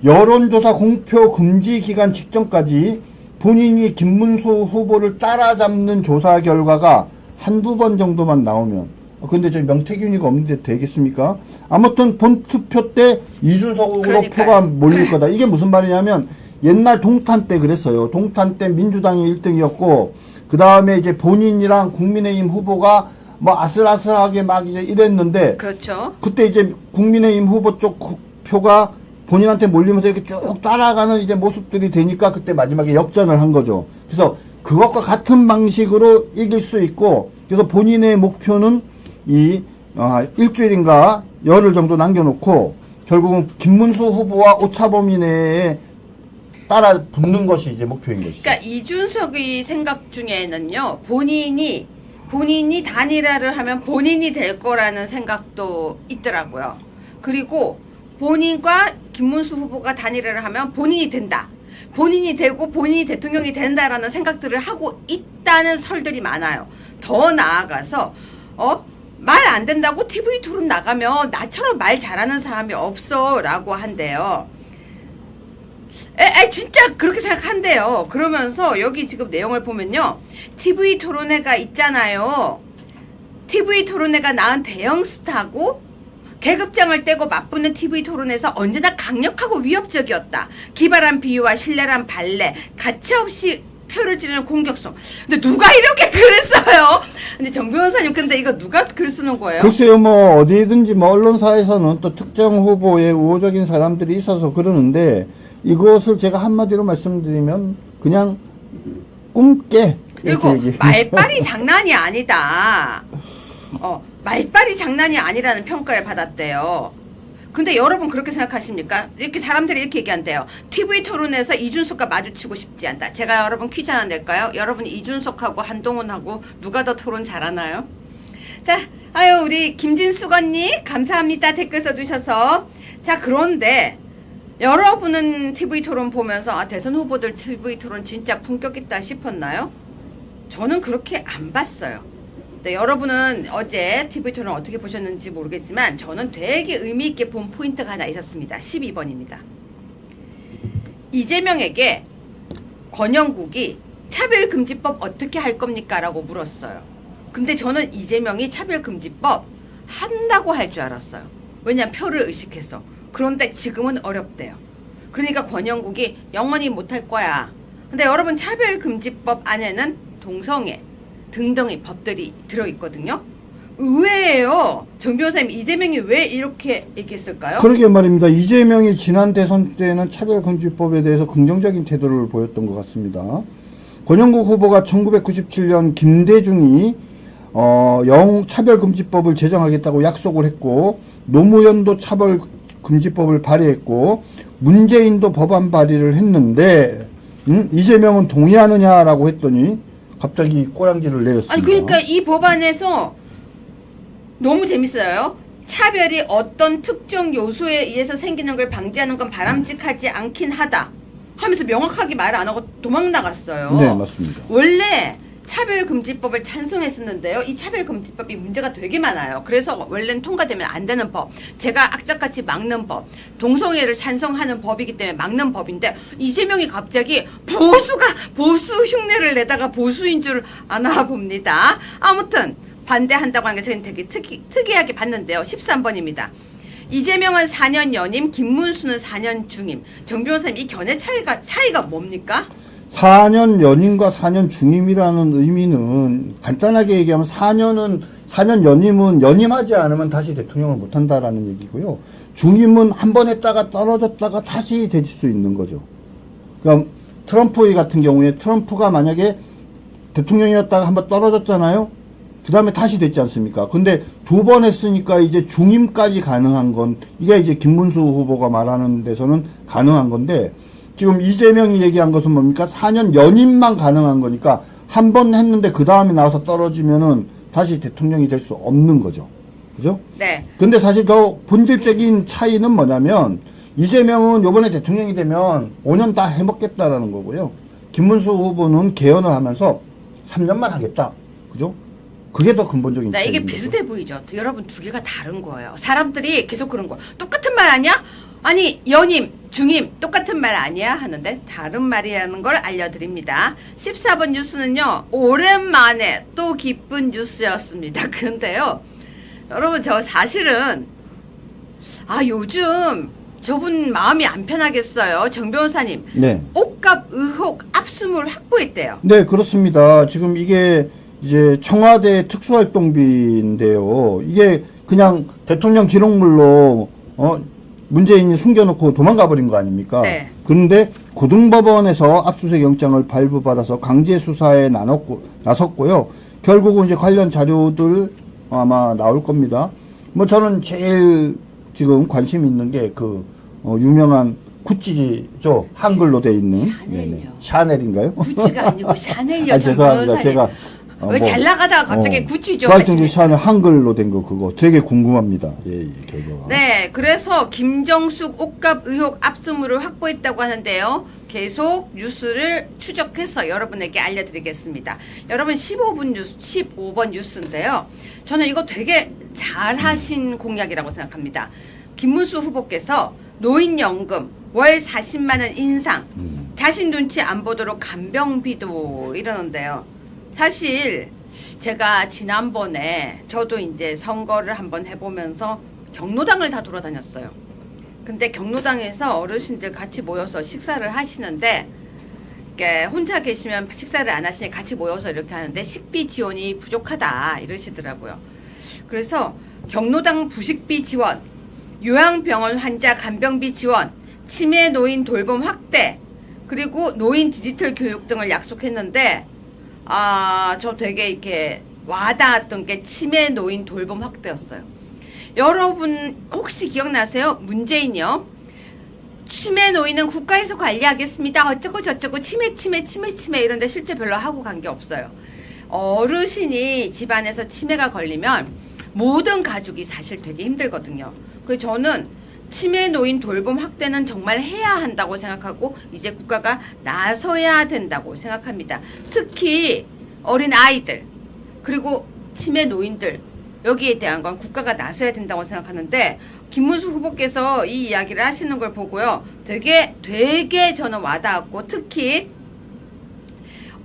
여론조사 공표 금지 기간 직전까지 본인이 김문수 후보를 따라잡는 조사 결과가 한두 번 정도만 나오면 근데 저 명태균이가 없는데 되겠습니까? 아무튼 본투표 때 이준석으로 그러니까요. 표가 몰릴 거다. 이게 무슨 말이냐면 옛날 동탄 때 그랬어요. 동탄 때 민주당이 1등이었고 그 다음에 이제 본인이랑 국민의힘 후보가 뭐 아슬아슬하게 막 이제 이랬는데 그렇죠. 그때 이제 국민의힘 후보 쪽 표가 본인한테 몰리면서 이렇게 쭉 따라가는 이제 모습들이 되니까 그때 마지막에 역전을 한 거죠. 그래서 그것과 같은 방식으로 이길 수 있고 그래서 본인의 목표는 이 일주일인가 열흘 정도 남겨놓고 결국은 김문수 후보와 오차범위 내에 따라 붙는 것이 이제 목표인 것이죠. 그러니까 이준석의 생각 중에는요. 본인이 단일화를 하면 본인이 될 거라는 생각도 있더라고요. 그리고 본인과 김문수 후보가 단일화를 하면 본인이 된다. 본인이 되고 본인이 대통령이 된다라는 생각들을 하고 있다는 설들이 많아요. 더 나아가서 말 안 된다고 TV 토론 나가면 나처럼 말 잘하는 사람이 없어 라고 한대요. 진짜 그렇게 생각한대요. 그러면서 여기 지금 내용을 보면요. TV 토론회가 있잖아요. TV 토론회가 낳은 대형 스타고 계급장을 떼고 맞붙는 TV 토론에서 언제나 강력하고 위협적이었다. 기발한 비유와 신랄한 발레, 가차없이 표를 지르는 공격성. 근데 누가 이렇게 글을 써요? 근데 정 변호사님, 근데 이거 누가 글 쓰는 거예요? 글쎄요, 뭐 어디든지 뭐 언론사에서는 또 특정 후보에 우호적인 사람들이 있어서 그러는데 이것을 제가 한마디로 말씀드리면 그냥 꿈깨. 그리고 이렇게 말빨이 장난이 아니다. 말빨이 장난이 아니라는 평가를 받았대요. 근데 여러분 그렇게 생각하십니까? 이렇게 사람들이 이렇게 얘기한대요. TV 토론에서 이준석과 마주치고 싶지 않다. 제가 여러분 퀴즈 하나 낼까요? 여러분 이준석하고 한동훈하고 누가 더 토론 잘하나요? 자, 아유 우리 김진숙 언니 감사합니다. 댓글 써주셔서. 자, 그런데 여러분은 TV 토론 보면서 대선 후보들 TV 토론 진짜 품격 있다 싶었나요? 저는 그렇게 안 봤어요. 네, 여러분은 어제 TV 토론 어떻게 보셨는지 모르겠지만 저는 되게 의미 있게 본 포인트가 하나 있었습니다. 12번입니다. 이재명에게 권영국이 차별금지법 어떻게 할 겁니까? 라고 물었어요. 근데 저는 이재명이 차별금지법 한다고 할 줄 알았어요. 왜냐면 표를 의식해서. 그런데 지금은 어렵대요. 그러니까 권영국이 영원히 못할 거야. 근데 여러분 차별금지법 안에는 동성애 등등의 법들이 들어있거든요. 의외예요. 정 변호사님, 이재명이 왜 이렇게 얘기했을까요? 그러게 말입니다. 이재명이 지난 대선 때는 차별금지법에 대해서 긍정적인 태도를 보였던 것 같습니다. 권영국 후보가 1997년 김대중이 차별금지법을 제정하겠다고 약속을 했고, 노무현도 차별금지법을 발의했고, 문재인도 법안 발의를 했는데 이재명은 동의하느냐라고 했더니 갑자기 꼬랑지를 내렸습니다. 아니 그러니까 이 법안에서 너무 재밌어요. 차별이 어떤 특정 요소에 의해서 생기는 걸 방지하는 건 바람직하지 않긴 하다 하면서 명확하게 말을 안 하고 도망 나갔어요. 네, 맞습니다. 원래 차별금지법을 찬성했었는데요. 이 차별금지법이 문제가 되게 많아요. 그래서 원래는 통과되면 안 되는 법, 제가 악착같이 막는 법, 동성애를 찬성하는 법이기 때문에 막는 법인데 이재명이 갑자기 보수 흉내를 내다가 보수인 줄 아나 봅니다. 아무튼 반대한다고 하는 게 저는 되게 특이하게 봤는데요. 13번입니다. 이재명은 4년 연임, 김문수는 4년 중임. 정 변호사님, 이 견해 차이가 뭡니까? 4년 연임과 4년 중임이라는 의미는 간단하게 얘기하면 4년 연임은 연임하지 않으면 다시 대통령을 못한다라는 얘기고요. 중임은 한 번 했다가 떨어졌다가 다시 될 수 있는 거죠. 그러니까 트럼프 같은 경우에 트럼프가 만약에 대통령이었다가 한 번 떨어졌잖아요. 그 다음에 다시 됐지 않습니까? 근데 2번 했으니까 이제 중임까지 가능한 건, 이게 이제 김문수 후보가 말하는 데서는 가능한 건데, 지금 이재명이 얘기한 것은 뭡니까? 4년 연임만 가능한 거니까 한 번 했는데 그 다음에 나와서 떨어지면은 다시 대통령이 될 수 없는 거죠. 그죠? 네. 근데 사실 더 본질적인 차이는 뭐냐면 이재명은 요번에 대통령이 되면 5년 다 해먹겠다라는 거고요. 김문수 후보는 개헌을 하면서 3년만 하겠다. 그죠? 그게 더 근본적인 네, 차이인 이게 비슷해 거죠. 보이죠. 여러분 두 개가 다른 거예요. 사람들이 계속 그런 거. 똑같은 말 아니야? 아니 연임, 중임 똑같은 말 아니야? 하는데 다른 말이라는 걸 알려드립니다. 14번 뉴스는요. 오랜만에 또 기쁜 뉴스였습니다. 근데요. 여러분 저 사실은 요즘 저분 마음이 안 편하겠어요. 정 변호사님. 네. 옷값 의혹 압수물 확보했대요. 네, 그렇습니다. 지금 이게 이제 청와대 특수활동비인데요. 이게 그냥 대통령 기록물로 문재인이 숨겨놓고 도망가 버린 거 아닙니까? 네. 그런데 고등법원에서 압수수색 영장을 발부받아서 강제 수사에 나섰고요. 결국은 이제 관련 자료들 아마 나올 겁니다. 뭐 저는 제일 지금 관심 있는 게 유명한 구찌죠. 한글로 돼 있는. 샤넬요. 샤넬인가요? 구찌가 아니고 샤넬이요. 죄송합니다. 제가 왜 잘 나가다가 갑자기 구찌죠? 하여튼 샤넬 한글로 된 거 그거 되게 궁금합니다. 예, 결과가. 네, 그래서 김정숙 옷값 의혹 압수물을 확보했다고 하는데요. 계속 뉴스를 추적해서 여러분에게 알려드리겠습니다. 여러분 15번 뉴스인데요. 저는 이거 되게 잘하신 공약이라고 생각합니다. 김문수 후보께서 노인연금 월 40만 원 인상, 자신 눈치 안 보도록 간병비도 이러는데요. 사실 제가 지난번에 저도 이제 선거를 한번 해보면서 경로당을 다 돌아다녔어요. 근데 경로당에서 어르신들 같이 모여서 식사를 하시는데 이렇게 혼자 계시면 식사를 안 하시니 같이 모여서 이렇게 하는데 식비 지원이 부족하다 이러시더라고요. 그래서 경로당 부식비 지원, 요양병원 환자 간병비 지원, 치매 노인 돌봄 확대, 그리고 노인 디지털 교육 등을 약속했는데 저 되게 이렇게 와닿았던 게 치매 노인 돌봄 확대였어요. 여러분 혹시 기억나세요? 문재인이요. 치매 노인은 국가에서 관리하겠습니다. 어쩌고 저쩌고 치매 이런데 실제 별로 하고 간 게 없어요. 어르신이 집안에서 치매가 걸리면 모든 가족이 사실 되게 힘들거든요. 그래서 저는 치매 노인 돌봄 확대는 정말 해야 한다고 생각하고 이제 국가가 나서야 된다고 생각합니다. 특히 어린 아이들 그리고 치매 노인들 여기에 대한 건 국가가 나서야 된다고 생각하는데 김문수 후보께서 이 이야기를 하시는 걸 보고요. 되게 저는 와닿았고 특히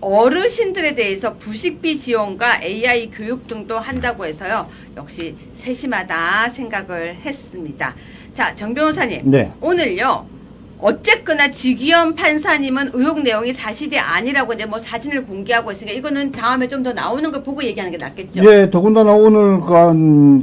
어르신들에 대해서 부식비 지원과 AI 교육 등도 한다고 해서요. 역시 세심하다 생각을 했습니다. 자, 정 변호사님. 네. 오늘요. 어쨌거나 지기현 판사님은 의혹 내용이 사실이 아니라고 이제 뭐 사진을 공개하고 있으니까 이거는 다음에 좀 더 나오는 걸 보고 얘기하는 게 낫겠죠? 예, 더군다나 오늘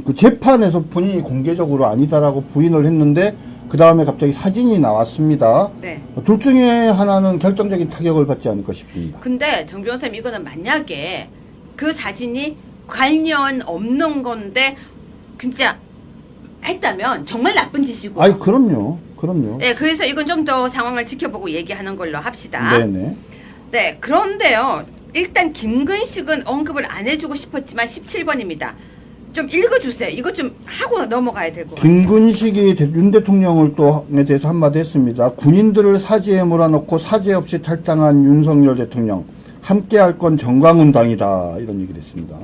그 재판에서 본인이 공개적으로 아니다라고 부인을 했는데 그 다음에 갑자기 사진이 나왔습니다. 네. 둘 중에 하나는 결정적인 타격을 받지 않을까 싶습니다. 근데 정 변호사님 이거는 만약에 그 사진이 관련 없는 건데 진짜 했다면 정말 나쁜 짓이고. 아이, 그럼요. 네, 그래서 이건 좀 더 상황을 지켜보고 얘기하는 걸로 합시다. 네네. 네, 그런데요. 일단 김근식은 언급을 안 해주고 싶었지만 17번입니다. 좀 읽어주세요. 이거 좀 하고 넘어가야 될 것 같아요. 김근식이 윤 대통령을 또에 대해서 한마디 했습니다. 군인들을 사지에 몰아넣고 사죄 없이 탈당한 윤석열 대통령. 함께할 건 정광훈 당이다. 이런 얘기를 했습니다.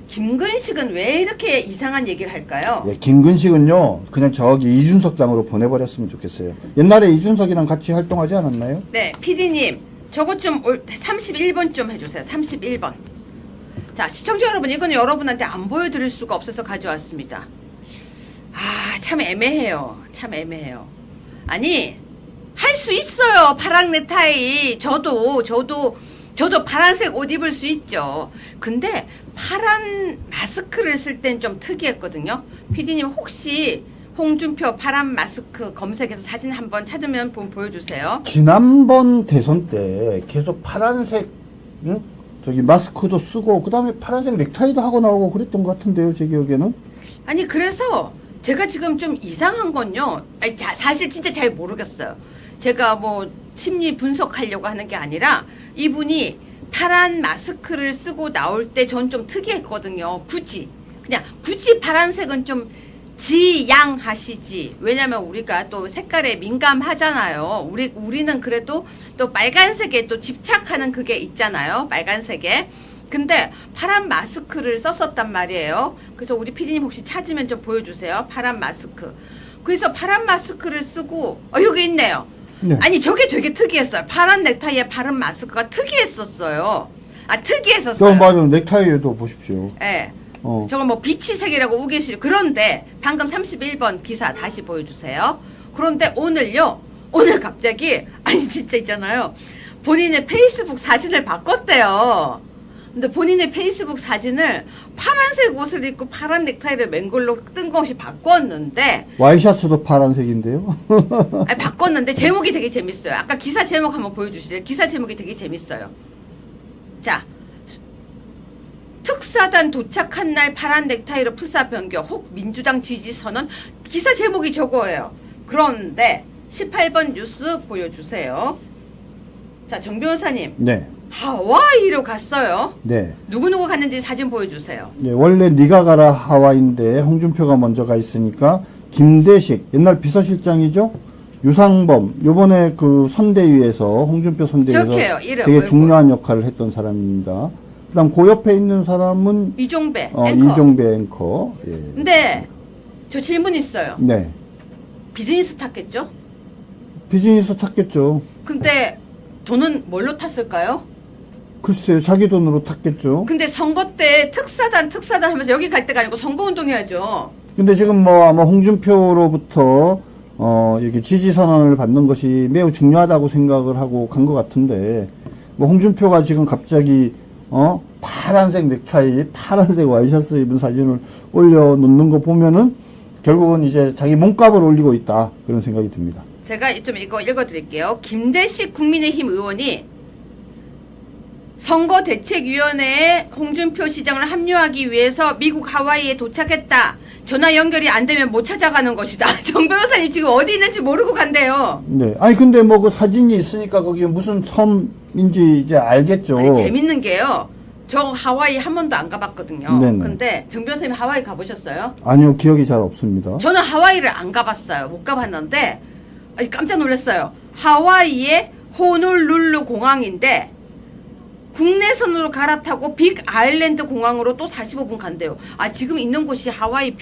김근식은 왜 이렇게 이상한 얘기를 할까요? 예, 김근식은요. 그냥 저기 이준석 당으로 보내버렸으면 좋겠어요. 옛날에 이준석이랑 같이 활동하지 않았나요? 네, PD님 저것 좀 31번 좀 해주세요. 31번. 자, 시청자 여러분, 이거는 여러분한테 안 보여드릴 수가 없어서 가져왔습니다. 참 애매해요. 참 애매해요. 아니, 할 수 있어요. 파랑 넥타이. 저도 파란색 옷 입을 수 있죠. 근데 파란 마스크를 쓸 땐 좀 특이했거든요. PD님 혹시 홍준표 파란 마스크 검색해서 사진 한번 찾으면 보여주세요. 지난번 대선 때 계속 파란색 저기 마스크도 쓰고 그 다음에 파란색 넥타이도 하고 나오고 그랬던 것 같은데요. 제 기억에는. 아니 그래서 제가 지금 좀 이상한 건요. 아니, 사실 진짜 잘 모르겠어요. 제가 뭐 심리 분석하려고 하는 게 아니라 이분이 파란 마스크를 쓰고 나올 때 전 좀 특이했거든요. 굳이 파란색은 좀 지양하시지. 왜냐면 우리가 또 색깔에 민감하잖아요. 우리는 그래도 또 빨간색에 또 집착하는 그게 있잖아요. 빨간색에. 근데 파란 마스크를 썼었단 말이에요. 그래서 우리 PD님 혹시 찾으면 좀 보여주세요. 파란 마스크. 그래서 파란 마스크를 쓰고 여기 있네요. 네. 아니 저게 되게 특이했어요. 파란 넥타이에 파란 마스크가 특이했었어요. 특이했었어요. 맞아요. 넥타이에도 보십시오. 네. 저건 뭐 비치색이라고 우기시죠. 그런데 방금 31번 기사 다시 보여주세요. 그런데 오늘 갑자기 진짜 있잖아요. 본인의 페이스북 사진을 바꿨대요. 근데 본인의 페이스북 사진을 파란색 옷을 입고 파란 넥타이를 맨 걸로 뜬금없이 바꿨는데 와이셔츠도 파란색인데요. 바꿨는데 제목이 되게 재밌어요. 아까 기사 제목 한번 보여주시죠. 기사 제목이 되게 재밌어요. 자, 특사단 도착한 날 파란 넥타이로 프사 변경 혹 민주당 지지 선언. 기사 제목이 저거예요. 그런데 18번 뉴스 보여주세요. 자, 정 변호사님. 네. 하와이로 갔어요. 네. 누구누구 갔는지 사진 보여주세요. 네, 원래 네가 가라 하와이인데 홍준표가 먼저 가 있으니까 김대식 옛날 비서실장이죠. 유상범 요번에 그 선대위에서 홍준표 선대위에서 저기요, 이름, 되게 얼굴. 중요한 역할을 했던 사람입니다. 그다음 그 옆에 있는 사람은 이종배 앵커. 이종배 앵커. 예. 근데 저 질문 있어요. 네. 비즈니스 탔겠죠? 비즈니스 탔겠죠. 근데 돈은 뭘로 탔을까요? 글쎄요, 자기 돈으로 탔겠죠. 근데 선거 때 특사단 하면서 여기 갈 때가 아니고 선거운동 해야죠. 근데 지금 뭐 아마 홍준표로부터 이렇게 지지 선언을 받는 것이 매우 중요하다고 생각을 하고 간 것 같은데, 뭐 홍준표가 지금 갑자기 파란색 넥타이, 파란색 와이셔츠 입은 사진을 올려놓는 거 보면은 결국은 이제 자기 몸값을 올리고 있다, 그런 생각이 듭니다. 제가 좀 이거 읽어드릴게요. 김대식 국민의힘 의원이 선거대책위원회에 홍준표 시장을 합류하기 위해서 미국 하와이에 도착했다. 전화 연결이 안 되면 못 찾아가는 것이다. 정 변호사님 지금 어디 있는지 모르고 간대요. 네. 아니 근데 뭐 그 사진이 있으니까 거기 무슨 섬인지 이제 알겠죠. 아니, 재밌는 게요. 저 하와이 한 번도 안 가봤거든요. 네네. 근데 정 변호사님 하와이 가보셨어요? 아니요, 기억이 잘 없습니다. 저는 하와이를 안 가봤어요. 못 가봤는데 아니, 깜짝 놀랐어요. 하와이의 호놀룰루 공항인데 국내선으로 갈아타고 빅 아일랜드 공항으로 또 45분 간대요. 아, 지금 있는 곳이 하와이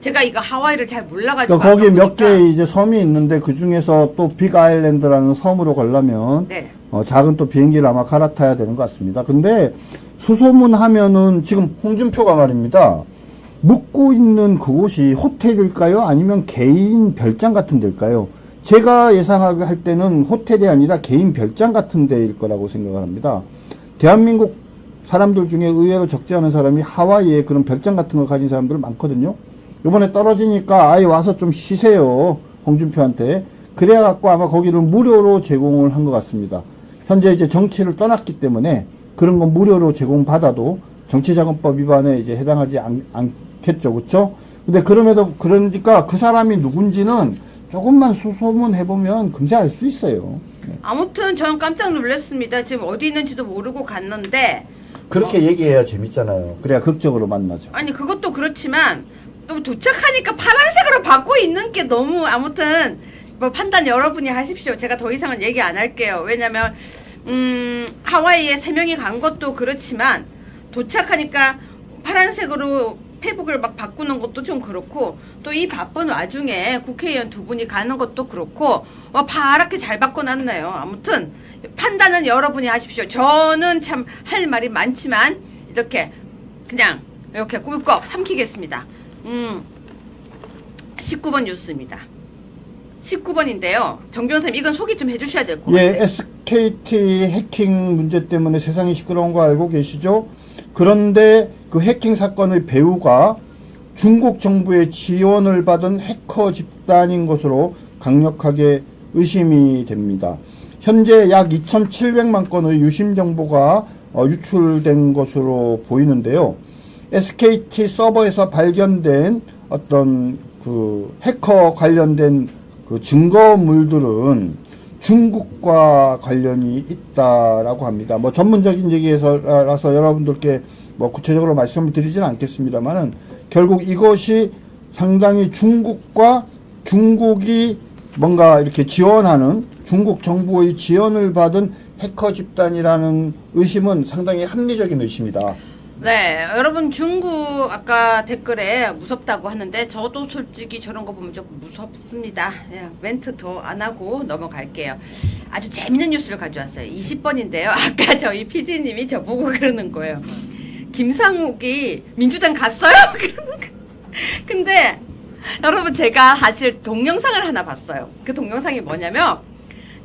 제가 이거 하와이를 잘 몰라가지고. 그러니까 거기 몇 개 이제 섬이 있는데 그 중에서 또 빅 아일랜드라는 섬으로 가려면 네. 작은 또 비행기를 아마 갈아타야 되는 것 같습니다. 근데 수소문 하면은 지금 홍준표가 말입니다. 묵고 있는 그곳이 호텔일까요? 아니면 개인 별장 같은 데일까요? 제가 예상하게 할 때는 호텔이 아니라 개인 별장 같은 데일 거라고 생각을 합니다. 대한민국 사람들 중에 의외로 적지 않은 사람이 하와이에 그런 별장 같은 거 가진 사람들 많거든요. 이번에 떨어지니까 아예 와서 좀 쉬세요, 홍준표한테. 그래갖고 아마 거기를 무료로 제공을 한 것 같습니다. 현재 이제 정치를 떠났기 때문에 그런 건 무료로 제공받아도 정치자금법 위반에 이제 해당하지 않겠죠, 그렇죠? 근데 그러니까 그 사람이 누군지는 조금만 수소문 해보면 금세 알 수 있어요. 아무튼 저는 깜짝 놀랐습니다. 지금 어디 있는지도 모르고 갔는데 그렇게 얘기해야 재밌잖아요. 그래야 극적으로 만나죠. 아니 그것도 그렇지만 또 도착하니까 파란색으로 받고 있는 게 너무 아무튼 뭐 판단 여러분이 하십시오. 제가 더 이상은 얘기 안 할게요. 왜냐면 하와이에 3명이 간 것도 그렇지만 도착하니까 파란색으로 페북을 막 바꾸는 것도 좀 그렇고 또 이 바쁜 와중에 국회의원 2분이 가는 것도 그렇고 파랗게 잘 바꿔놨네요. 아무튼 판단은 여러분이 하십시오. 저는 참 할 말이 많지만 이렇게 그냥 이렇게 꿀꺽 삼키겠습니다. 19번 뉴스입니다. 19번인데요. 정 변호사님 이건 소개 좀 해주셔야 될 것 같아요. 예, SKT 해킹 문제 때문에 세상이 시끄러운 거 알고 계시죠? 그런데 그 해킹 사건의 배후가 중국 정부의 지원을 받은 해커 집단인 것으로 강력하게 의심이 됩니다. 현재 약 2,700만 건의 유심 정보가 유출된 것으로 보이는데요. SKT 서버에서 발견된 어떤 그 해커 관련된 그 증거물들은 중국과 관련이 있다라고 합니다. 뭐 전문적인 얘기라서 여러분들께 뭐 구체적으로 말씀을 드리지는 않겠습니다만은 결국 이것이 상당히 중국이 뭔가 이렇게 지원하는 중국 정부의 지원을 받은 해커 집단이라는 의심은 상당히 합리적인 의심이다. 네, 여러분 중국 아까 댓글에 무섭다고 하는데 저도 솔직히 저런 거 보면 조금 무섭습니다. 예, 멘트 더 안 하고 넘어갈게요. 아주 재밌는 뉴스를 가져왔어요. 20번인데요. 아까 저희 PD님이 저보고 그러는 거예요. 김상욱이 민주당 갔어요? 그러는 거. 근데 여러분 제가 사실 동영상을 하나 봤어요. 그 동영상이 뭐냐면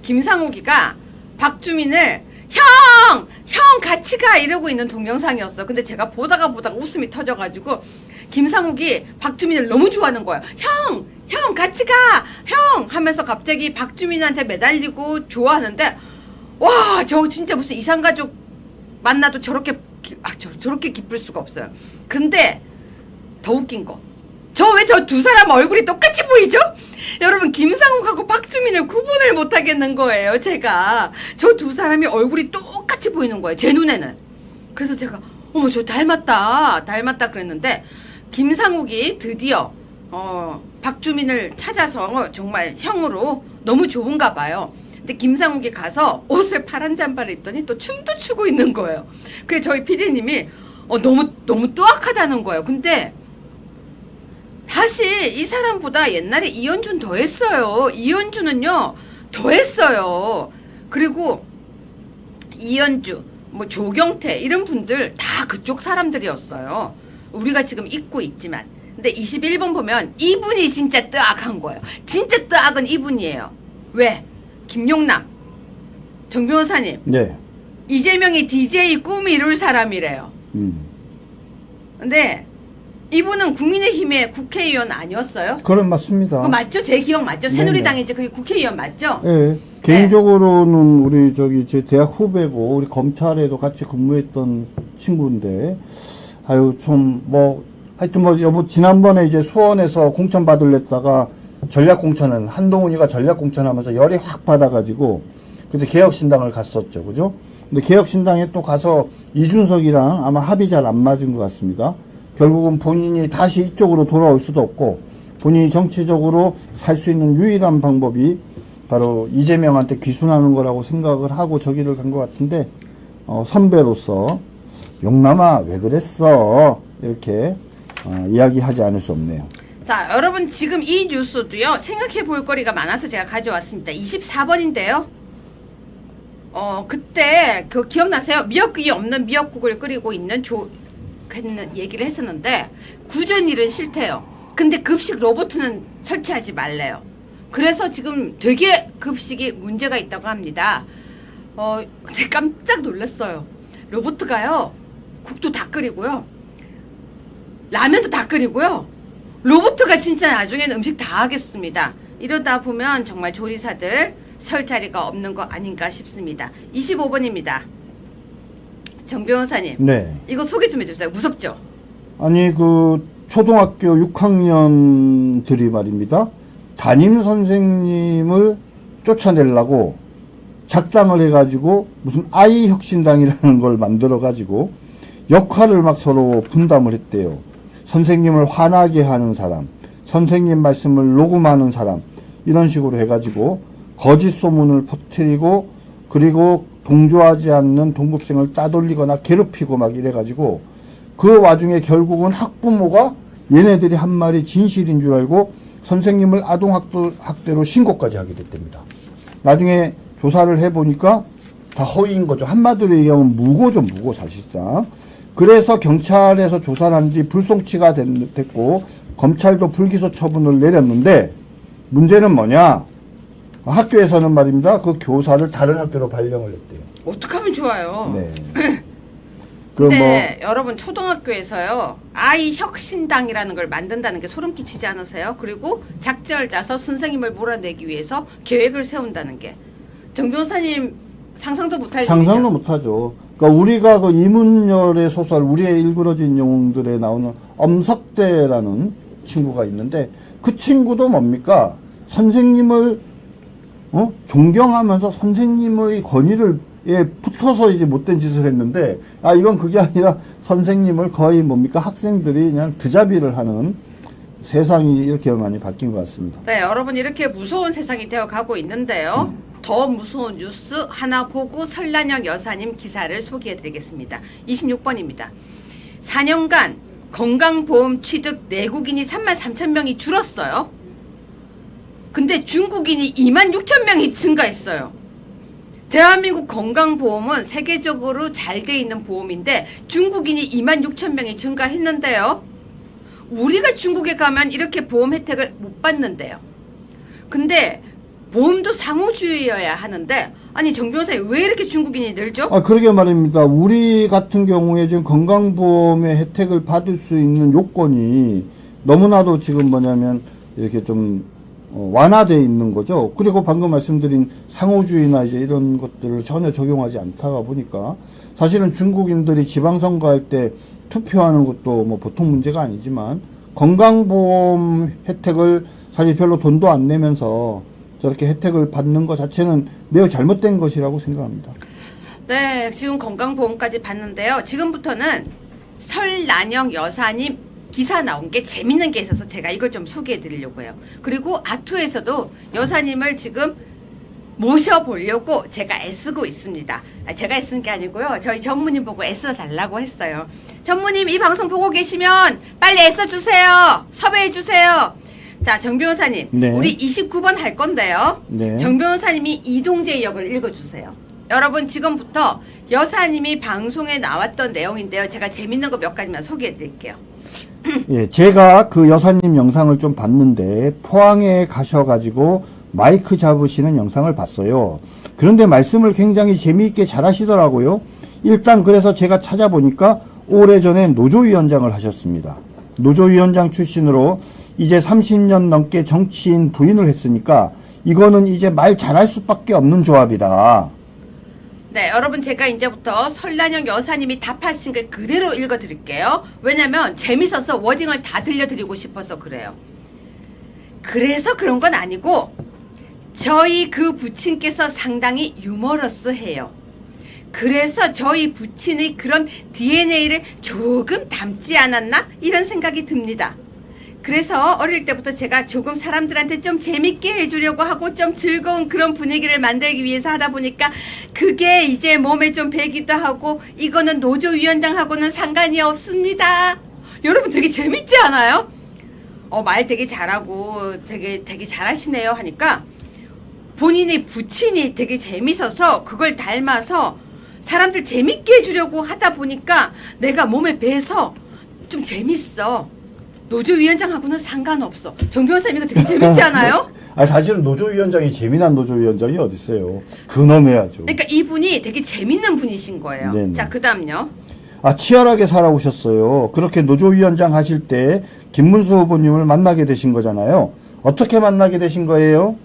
김상욱이가 박주민을 형 같이 가 이러고 있는 동영상이었어. 근데 제가 보다가 웃음이 터져가지고 김상욱이 박주민을 너무 좋아하는 거예요. 형 같이 가 형 하면서 갑자기 박주민한테 매달리고 좋아하는데 와 저 진짜 무슨 이상가족 만나도 저렇게 기쁠 수가 없어요. 근데 더 웃긴 거 저 왜 저 두 사람 얼굴이 똑같이 보이죠? 여러분 김상욱하고 박주민을 구분을 못하겠는 거예요. 제가 저 두 사람이 얼굴이 똑같이 보이는 거예요. 제 눈에는. 그래서 제가 어머 저 닮았다 그랬는데 김상욱이 드디어 박주민을 찾아서 정말 형으로 너무 좋은가 봐요. 근데 김상욱이 가서 옷을 파란 잠바를 입더니 또 춤도 추고 있는 거예요. 그래서 저희 PD님이 너무 또악하다는 거예요. 근데 사실 이 사람보다 옛날에 이현준 더 했어요. 이현준은요 더 했어요. 그리고 이현주 뭐 조경태 이런 분들 다 그쪽 사람들이었어요. 우리가 지금 잊고 있지만 근데 21번 보면 이분이 진짜 뜨악한 거예요. 진짜 뜨악은 이분이에요. 왜? 김용남 정 변호사님 네. 이재명이 DJ 꿈 이룰 사람이래요. 근데 이분은 국민의힘의 국회의원 아니었어요? 그런 맞습니다. 그거 맞죠? 제 기억 맞죠? 네네. 새누리당이지 그게 국회의원 맞죠? 예. 개인적으로는 우리 저기 제 대학 후배고 우리 검찰에도 같이 근무했던 친구인데 아유 좀 뭐 하여튼 뭐 여보 지난번에 이제 수원에서 공천 받으려다가 전략 공천은 한동훈이가 전략 공천하면서 열이 확 받아가지고 그때 개혁신당을 갔었죠, 그죠? 근데 개혁신당에 또 가서 이준석이랑 아마 합이 잘 안 맞은 것 같습니다. 결국은 본인이 다시 이쪽으로 돌아올 수도 없고 본인이 정치적으로 살 수 있는 유일한 방법이 바로 이재명한테 귀순하는 거라고 생각을 하고 저기를 간 것 같은데 선배로서 용남아 왜 그랬어 이렇게 이야기하지 않을 수 없네요. 자, 여러분 지금 이 뉴스도요. 생각해 볼 거리가 많아서 제가 가져왔습니다. 24번인데요. 그때 그 기억나세요? 미역국이 없는 미역국을 끓이고 있는 얘기를 했었는데 구전일은 싫대요. 근데 급식 로봇은 설치하지 말래요. 그래서 지금 되게 급식이 문제가 있다고 합니다. 근데 깜짝 놀랐어요. 로봇가요. 국도 다 끓이고요. 라면도 다 끓이고요. 로봇가 진짜 나중에는 음식 다 하겠습니다. 이러다 보면 정말 조리사들 설 자리가 없는 거 아닌가 싶습니다. 25번입니다. 정 변호사님. 네. 이거 소개 좀 해주세요. 무섭죠? 아니 그 초등학교 6학년들이 말입니다. 담임 선생님을 쫓아내려고 작당을 해가지고 무슨 아이 혁신당이라는 걸 만들어가지고 역할을 막 서로 분담을 했대요. 선생님을 화나게 하는 사람, 선생님 말씀을 녹음하는 사람 이런 식으로 해가지고 거짓 소문을 퍼뜨리고 그리고 동조하지 않는 동급생을 따돌리거나 괴롭히고 막 이래가지고 그 와중에 결국은 학부모가 얘네들이 한 말이 진실인 줄 알고 선생님을 아동학대로 신고까지 하게 됐답니다. 나중에 조사를 해보니까 다 허위인 거죠. 한마디로 얘기하면 무고죠, 무고 사실상. 그래서 경찰에서 조사를 한 뒤 불송치가 됐고 검찰도 불기소 처분을 내렸는데 문제는 뭐냐? 학교에서는 말입니다. 그 교사를 다른 학교로 발령을 했대요. 어떡하면 좋아요. 네. 근데 여러분 초등학교에서요 아이 혁신당이라는 걸 만든다는 게 소름 끼치지 않으세요? 그리고 작전을 짜서 선생님을 몰아내기 위해서 계획을 세운다는 게 정 변호사님 상상도 못할 상상도 일이죠. 못하죠. 그러니까 우리가 그 이문열의 소설 우리의 일그러진 영웅들에 나오는 엄석대라는 친구가 있는데 그 친구도 뭡니까? 선생님을 존경하면서 선생님의 권위를 붙어서 이제 못된 짓을 했는데 이건 그게 아니라 선생님을 거의 뭡니까? 학생들이 그냥 드자비를 하는 세상이 이렇게 많이 바뀐 것 같습니다. 네, 여러분 이렇게 무서운 세상이 되어가고 있는데요. 더 무서운 뉴스 하나 보고 설란영 여사님 기사를 소개해드리겠습니다. 26번입니다. 4년간 건강보험 취득 내국인이 33,000명이 줄었어요. 근데 중국인이 26,000명이 증가했어요. 대한민국 건강보험은 세계적으로 잘 돼 있는 보험인데 중국인이 26,000명이 증가했는데요. 우리가 중국에 가면 이렇게 보험 혜택을 못 받는데요. 근데 보험도 상호주의여야 하는데 아니 정 변호사님 왜 이렇게 중국인이 늘죠? 그러게 말입니다. 우리 같은 경우에 지금 건강보험의 혜택을 받을 수 있는 요건이 너무나도 지금 뭐냐면 이렇게 좀 완화되어 있는 거죠. 그리고 방금 말씀드린 상호주의나 이제 이런 것들을 전혀 적용하지 않다가 보니까 사실은 중국인들이 지방선거할 때 투표하는 것도 뭐 보통 문제가 아니지만 건강보험 혜택을 사실 별로 돈도 안 내면서 저렇게 혜택을 받는 것 자체는 매우 잘못된 것이라고 생각합니다. 네, 지금 건강보험까지 봤는데요. 지금부터는 설란영 여사님 기사 나온 게 재밌는 게 있어서 제가 이걸 좀 소개해 드리려고 해요. 그리고 아투에서도 여사님을 지금 모셔보려고 제가 애쓰고 있습니다. 제가 애쓰는 게 아니고요. 저희 전무님 보고 애써달라고 했어요. 전무님 이 방송 보고 계시면 빨리 애써주세요. 섭외해주세요. 자, 정 변호사님. 네. 우리 29번 할 건데요. 네. 정 변호사님이 이동재 역을 읽어주세요. 여러분 지금부터 여사님이 방송에 나왔던 내용인데요. 제가 재밌는 거 몇 가지만 소개해 드릴게요. 예, 제가 그 여사님 영상을 좀 봤는데 포항에 가셔가지고 마이크 잡으시는 영상을 봤어요. 그런데 말씀을 굉장히 재미있게 잘 하시더라고요. 일단 그래서 제가 찾아보니까 오래전에 노조위원장을 하셨습니다. 노조위원장 출신으로 이제 30년 넘게 정치인 부인을 했으니까 이거는 이제 말 잘할 수밖에 없는 조합이다. 네, 여러분 제가 이제부터 설란영 여사님이 답하신 게 그대로 읽어드릴게요. 왜냐면 재밌어서 워딩을 다 들려드리고 싶어서 그래요. 그래서 그런 건 아니고 저희 그 부친께서 상당히 유머러스해요. 그래서 저희 부친의 그런 DNA를 조금 닮지 않았나? 이런 생각이 듭니다. 그래서 어릴 때부터 제가 조금 사람들한테 좀 재밌게 해주려고 하고 좀 즐거운 그런 분위기를 만들기 위해서 하다 보니까 그게 이제 몸에 좀 배기도 하고 이거는 노조위원장하고는 상관이 없습니다. 여러분 되게 재밌지 않아요? 말 되게 잘하고 되게 잘하시네요 하니까 본인의 부친이 되게 재밌어서 그걸 닮아서 사람들 재밌게 해주려고 하다 보니까 내가 몸에 배서 좀 재밌어. 노조위원장하고는 상관없어. 정 변호사님 이거 되게 재밌지 않아요? 아, 사실은 노조위원장이 재미난 노조위원장이 어딨어요. 그놈해야죠. 그러니까 이분이 되게 재밌는 분이신 거예요. 네네. 자, 그 다음요. 아, 치열하게 살아오셨어요. 그렇게 노조위원장 하실 때 김문수 후보님을 만나게 되신 거잖아요. 어떻게 만나게 되신 거예요?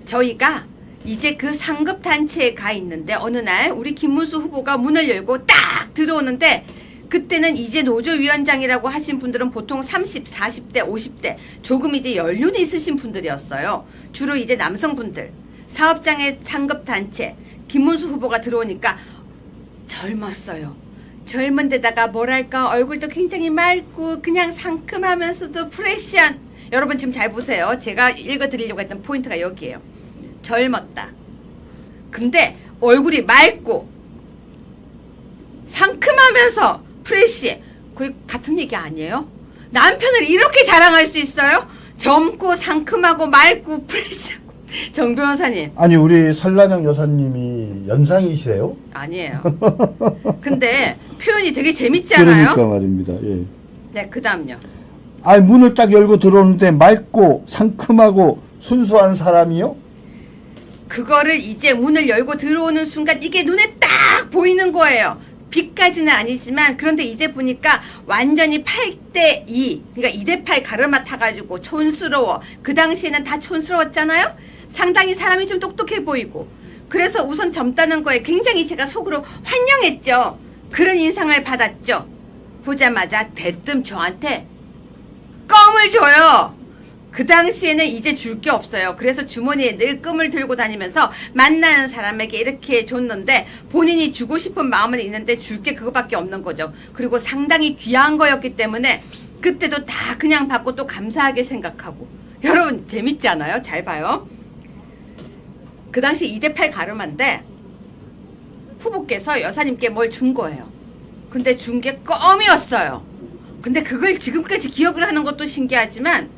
저희가 이제 그 상급 단체에 가 있는데 어느 날 우리 김문수 후보가 문을 열고 딱 들어오는데 그때는 이제 노조위원장이라고 하신 분들은 보통 30, 40대, 50대 조금 이제 연륜이 있으신 분들이었어요. 주로 이제 남성분들. 사업장의 상급 단체 김문수 후보가 들어오니까 젊었어요. 젊은 데다가 뭐랄까 얼굴도 굉장히 맑고 그냥 상큼하면서도 프레시한 여러분 지금 잘 보세요. 제가 읽어드리려고 했던 포인트가 여기에요. 젊었다. 근데 얼굴이 맑고 상큼하면서 프레시해. 거의 같은 얘기 아니에요? 남편을 이렇게 자랑할 수 있어요? 젊고 상큼하고 맑고 프레시하고. 정 변호사님. 아니, 우리 설란영 여사님이 연상이세요? 아니에요. 근데 표현이 되게 재밌지 않아요? 그러니까 말입니다. 예. 네, 그 다음요. 아니, 문을 딱 열고 들어오는데 맑고 상큼하고 순수한 사람이요? 그거를 이제 문을 열고 들어오는 순간 이게 눈에 딱 보이는 거예요. 빛까지는 아니지만 그런데 이제 보니까 완전히 8대2 그러니까 2대8 가르마 타가지고 촌스러워. 그 당시에는 다 촌스러웠잖아요. 상당히 사람이 좀 똑똑해 보이고 그래서 우선 젊다는 거에 굉장히 제가 속으로 환영했죠. 그런 인상을 받았죠. 보자마자 대뜸 저한테 껌을 줘요. 그 당시에는 이제 줄 게 없어요. 그래서 주머니에 늘 껌을 들고 다니면서 만나는 사람에게 이렇게 줬는데 본인이 주고 싶은 마음은 있는데 줄 게 그거밖에 없는 거죠. 그리고 상당히 귀한 거였기 때문에 그때도 다 그냥 받고 또 감사하게 생각하고. 여러분 재밌지 않아요? 잘 봐요. 그 당시 2대8 가르마인데 후보께서 여사님께 뭘 준 거예요. 근데 준 게 껌이었어요. 근데 그걸 지금까지 기억을 하는 것도 신기하지만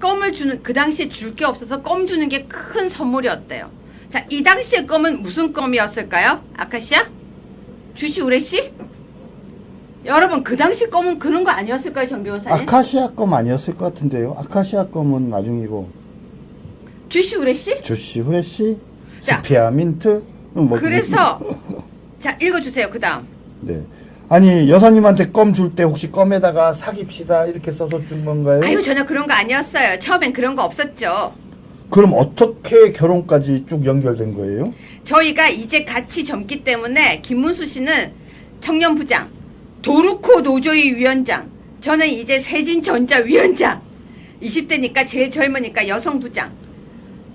껌을 주는 그 당시에 줄 게 없어서 껌 주는 게 큰 선물이었대요. 자, 이 당시의 껌은 무슨 껌이었을까요? 아카시아? 주시 우레시? 여러분 그 당시 껌은 그런 거 아니었을까요, 정 변호사님? 아카시아 껌 아니었을 것 같은데요. 아카시아 껌은 나중이고. 주시 우레시? 주시 후레시, 자, 스피아민트. 뭐 그래서 자 읽어주세요. 그 다음. 네. 아니, 여사님한테 껌 줄 때 혹시 껌에다가 사깁시다 이렇게 써서 준 건가요? 아유 전혀 그런 거 아니었어요. 처음엔 그런 거 없었죠. 그럼 어떻게 결혼까지 쭉 연결된 거예요? 저희가 이제 같이 젊기 때문에 김문수 씨는 청년부장, 도루코 노조위 위원장, 저는 이제 세진전자 위원장, 20대니까 제일 젊으니까 여성부장.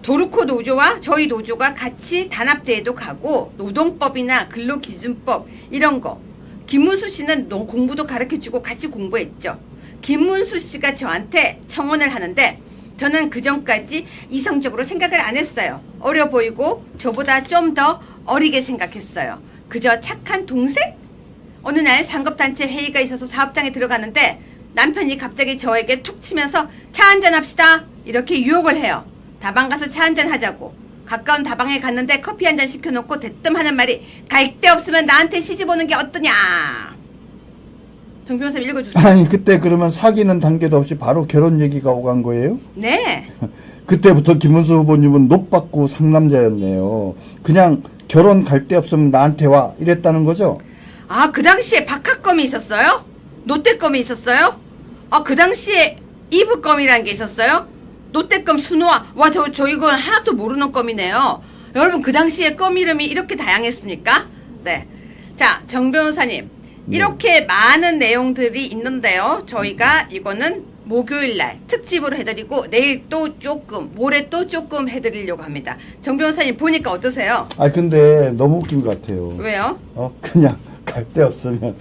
도루코 노조와 저희 노조가 같이 단합대회도 가고 노동법이나 근로기준법 이런 거 김문수 씨는 공부도 가르쳐주고 같이 공부했죠. 김문수 씨가 저한테 청혼을 하는데 저는 그전까지 이성적으로 생각을 안 했어요. 어려 보이고 저보다 좀 더 어리게 생각했어요. 그저 착한 동생? 어느 날 상급단체 회의가 있어서 사업장에 들어가는데 남편이 갑자기 저에게 툭 치면서 차 한잔 합시다 이렇게 유혹을 해요. 다방 가서 차 한잔 하자고. 가까운 다방에 갔는데 커피 한잔 시켜놓고 대뜸 하는 말이 갈 데 없으면 나한테 시집 오는 게 어떠냐. 정 변호사님 읽어주세요. 아니 그때 그러면 사귀는 단계도 없이 바로 결혼 얘기가 오간 거예요? 네. 그때부터 김문수 후보님은 노받고 상남자였네요. 그냥 결혼 갈 데 없으면 나한테 와 이랬다는 거죠? 아, 그 당시에 박하껌이 있었어요? 노떼껌이 있었어요? 아, 그 당시에 이브껌이라는 게 있었어요? 노떼껌, 순호아. 와, 저 이건 하나도 모르는 껌이네요. 여러분, 그 당시에 껌 이름이 이렇게 다양했습니까? 네. 자, 정 변호사님. 이렇게 많은 내용들이 있는데요. 저희가 이거는 목요일 날 특집으로 해드리고 내일 또 조금, 모레 또 조금 해드리려고 합니다. 정 변호사님 보니까 어떠세요? 아 근데 너무 웃긴 것 같아요. 왜요? 그냥 갈 데 없으면.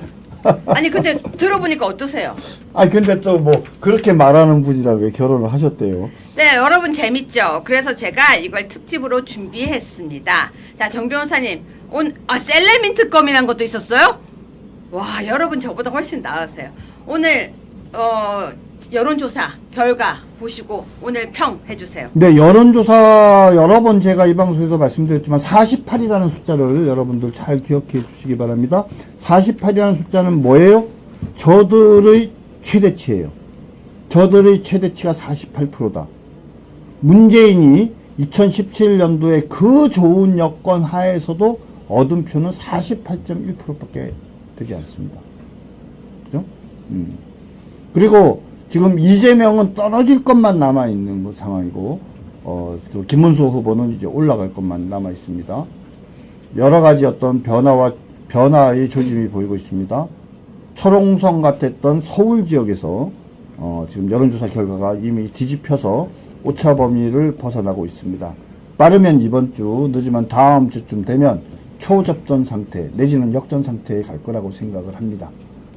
아니, 근데 들어보니까 어떠세요? 아 근데 또 뭐 그렇게 말하는 분이라 왜 결혼을 하셨대요? 네, 여러분 재밌죠? 그래서 제가 이걸 특집으로 준비했습니다. 자, 정 변호사님, 셀레민트 껌이란 것도 있었어요? 와, 여러분 저보다 훨씬 나으세요. 오늘 여론조사 결과 보시고 오늘 평 해주세요. 네, 여론조사 여러 번 제가 이 방송에서 말씀드렸지만 48이라는 숫자를 여러분들 잘 기억해 주시기 바랍니다. 48이라는 숫자는 뭐예요? 저들의 최대치예요. 저들의 최대치가 48%다. 문재인이 2017년도에 그 좋은 여건 하에서도 얻은 표는 48.1%밖에 되지 않습니다. 그죠? 그리고 지금 이재명은 떨어질 것만 남아 있는 상황이고, 그 김문수 후보는 이제 올라갈 것만 남아 있습니다. 여러 가지 어떤 변화의 조짐이 보이고 있습니다. 철옹성 같았던 서울 지역에서 지금 여론조사 결과가 이미 뒤집혀서 오차 범위를 벗어나고 있습니다. 빠르면 이번 주, 늦으면 다음 주쯤 되면 초접전 상태 내지는 역전 상태에 갈 거라고 생각을 합니다.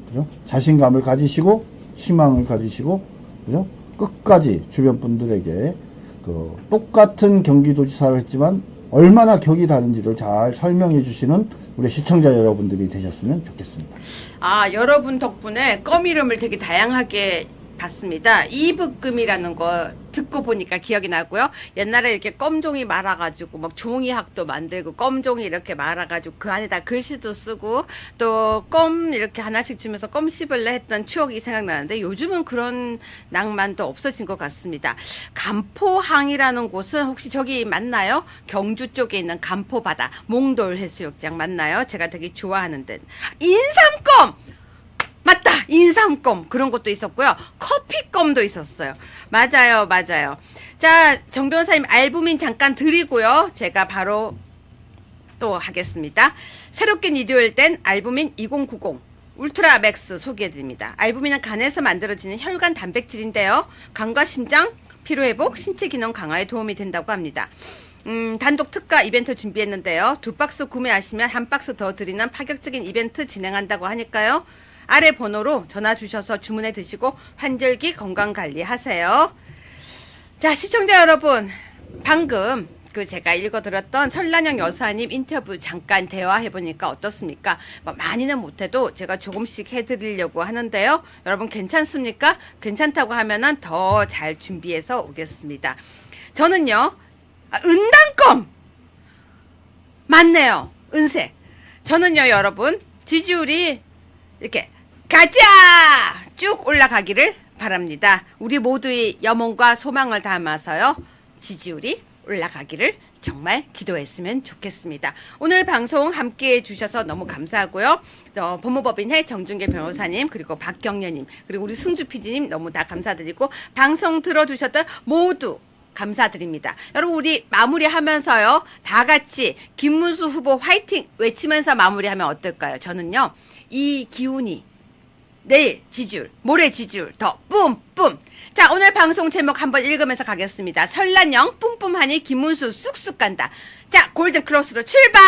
그죠? 자신감을 가지시고 희망을 가지시고 그죠? 끝까지 주변 분들에게 그 똑같은 경기도지사를 했지만 얼마나 격이 다른지를 잘 설명해 주시는 우리 시청자 여러분들이 되셨으면 좋겠습니다. 아, 여러분 덕분에 껌 이름을 되게 다양하게 봤습니다. 이브금이라는 거 듣고 보니까 기억이 나고요. 옛날에 이렇게 껌종이 말아가지고 막 종이학도 만들고 껌종이 이렇게 말아가지고 그 안에다 글씨도 쓰고 또 껌 이렇게 하나씩 주면서 껌 씹을래 했던 추억이 생각나는데 요즘은 그런 낭만도 없어진 것 같습니다. 간포항이라는 곳은 혹시 저기 맞나요? 경주 쪽에 있는 간포바다 몽돌 해수욕장 맞나요? 제가 되게 좋아하는 데. 인삼껌! 맞다! 인삼껌 그런 것도 있었고요. 커피껌도 있었어요. 맞아요. 자, 정 변호사님 알부민 잠깐 드리고요. 제가 바로 또 하겠습니다. 새롭게 일요일 땐 알부민 2090 울트라 맥스 소개해드립니다. 알부민은 간에서 만들어지는 혈관 단백질인데요. 간과 심장, 피로회복, 신체 기능 강화에 도움이 된다고 합니다. 단독 특가 이벤트 준비했는데요. 2박스 구매하시면 1박스 더 드리는 파격적인 이벤트 진행한다고 하니까요. 아래 번호로 전화 주셔서 주문해 드시고 환절기 건강관리 하세요. 자, 시청자 여러분, 방금 제가 읽어드렸던 설란영 여사님 인터뷰 잠깐 대화해보니까 어떻습니까? 많이는 못해도 제가 조금씩 해드리려고 하는데요. 여러분 괜찮습니까? 괜찮다고 하면은 더 잘 준비해서 오겠습니다. 저는요, 은단껌! 맞네요. 은색. 저는요, 여러분, 지지율이 이렇게 가자! 쭉 올라가기를 바랍니다. 우리 모두의 염원과 소망을 담아서요. 지지율이 올라가기를 정말 기도했으면 좋겠습니다. 오늘 방송 함께해 주셔서 너무 감사하고요. 법무법인회 정준계 변호사님 그리고 박경련님 그리고 우리 승주 PD님 너무 다 감사드리고 방송 들어주셨던 모두 감사드립니다. 여러분 우리 마무리하면서요. 다 같이 김문수 후보 화이팅 외치면서 마무리하면 어떨까요? 저는요. 이 기운이 내일 지지율, 모레 지지율 더 뿜뿜. 자, 오늘 방송 제목 한번 읽으면서 가겠습니다. 설란영 뿜뿜하니 김문수 쑥쑥 간다. 자, 골든 크로스로 출발!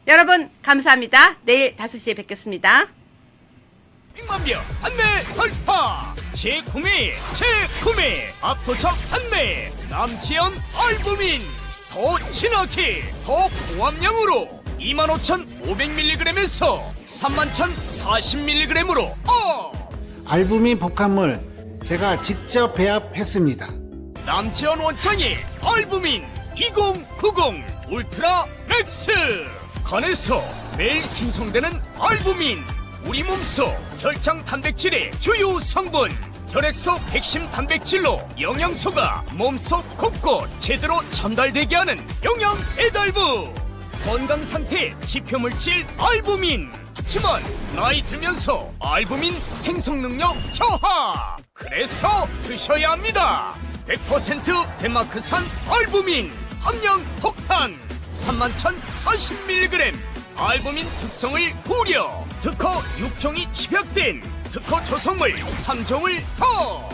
여러분 감사합니다. 내일 5시에 뵙겠습니다. 100만명 판매 돌파! 재구매 압도적 판매 남지연 알부민 더 진하게 더 고함량으로 25,500mg에서 31,040mg으로 알부민 복합물 제가 직접 배합했습니다. 남지연 원장의 알부민 2090 울트라 맥스 간에서 매일 생성되는 알부민 우리 몸속 혈장 단백질의 주요 성분. 혈액속 핵심 단백질로 영양소가 몸속 곳곳 제대로 전달되게 하는 영양 배달부. 건강 상태 지표 물질 알부민. 하지만 나이 들면서 알부민 생성 능력 저하. 그래서 드셔야 합니다. 100% 덴마크산 알부민 함량 폭탄 31,040mg. 알부민 특성을 고려. 특허 6종이 집약된 특허 조성물 3종을 더.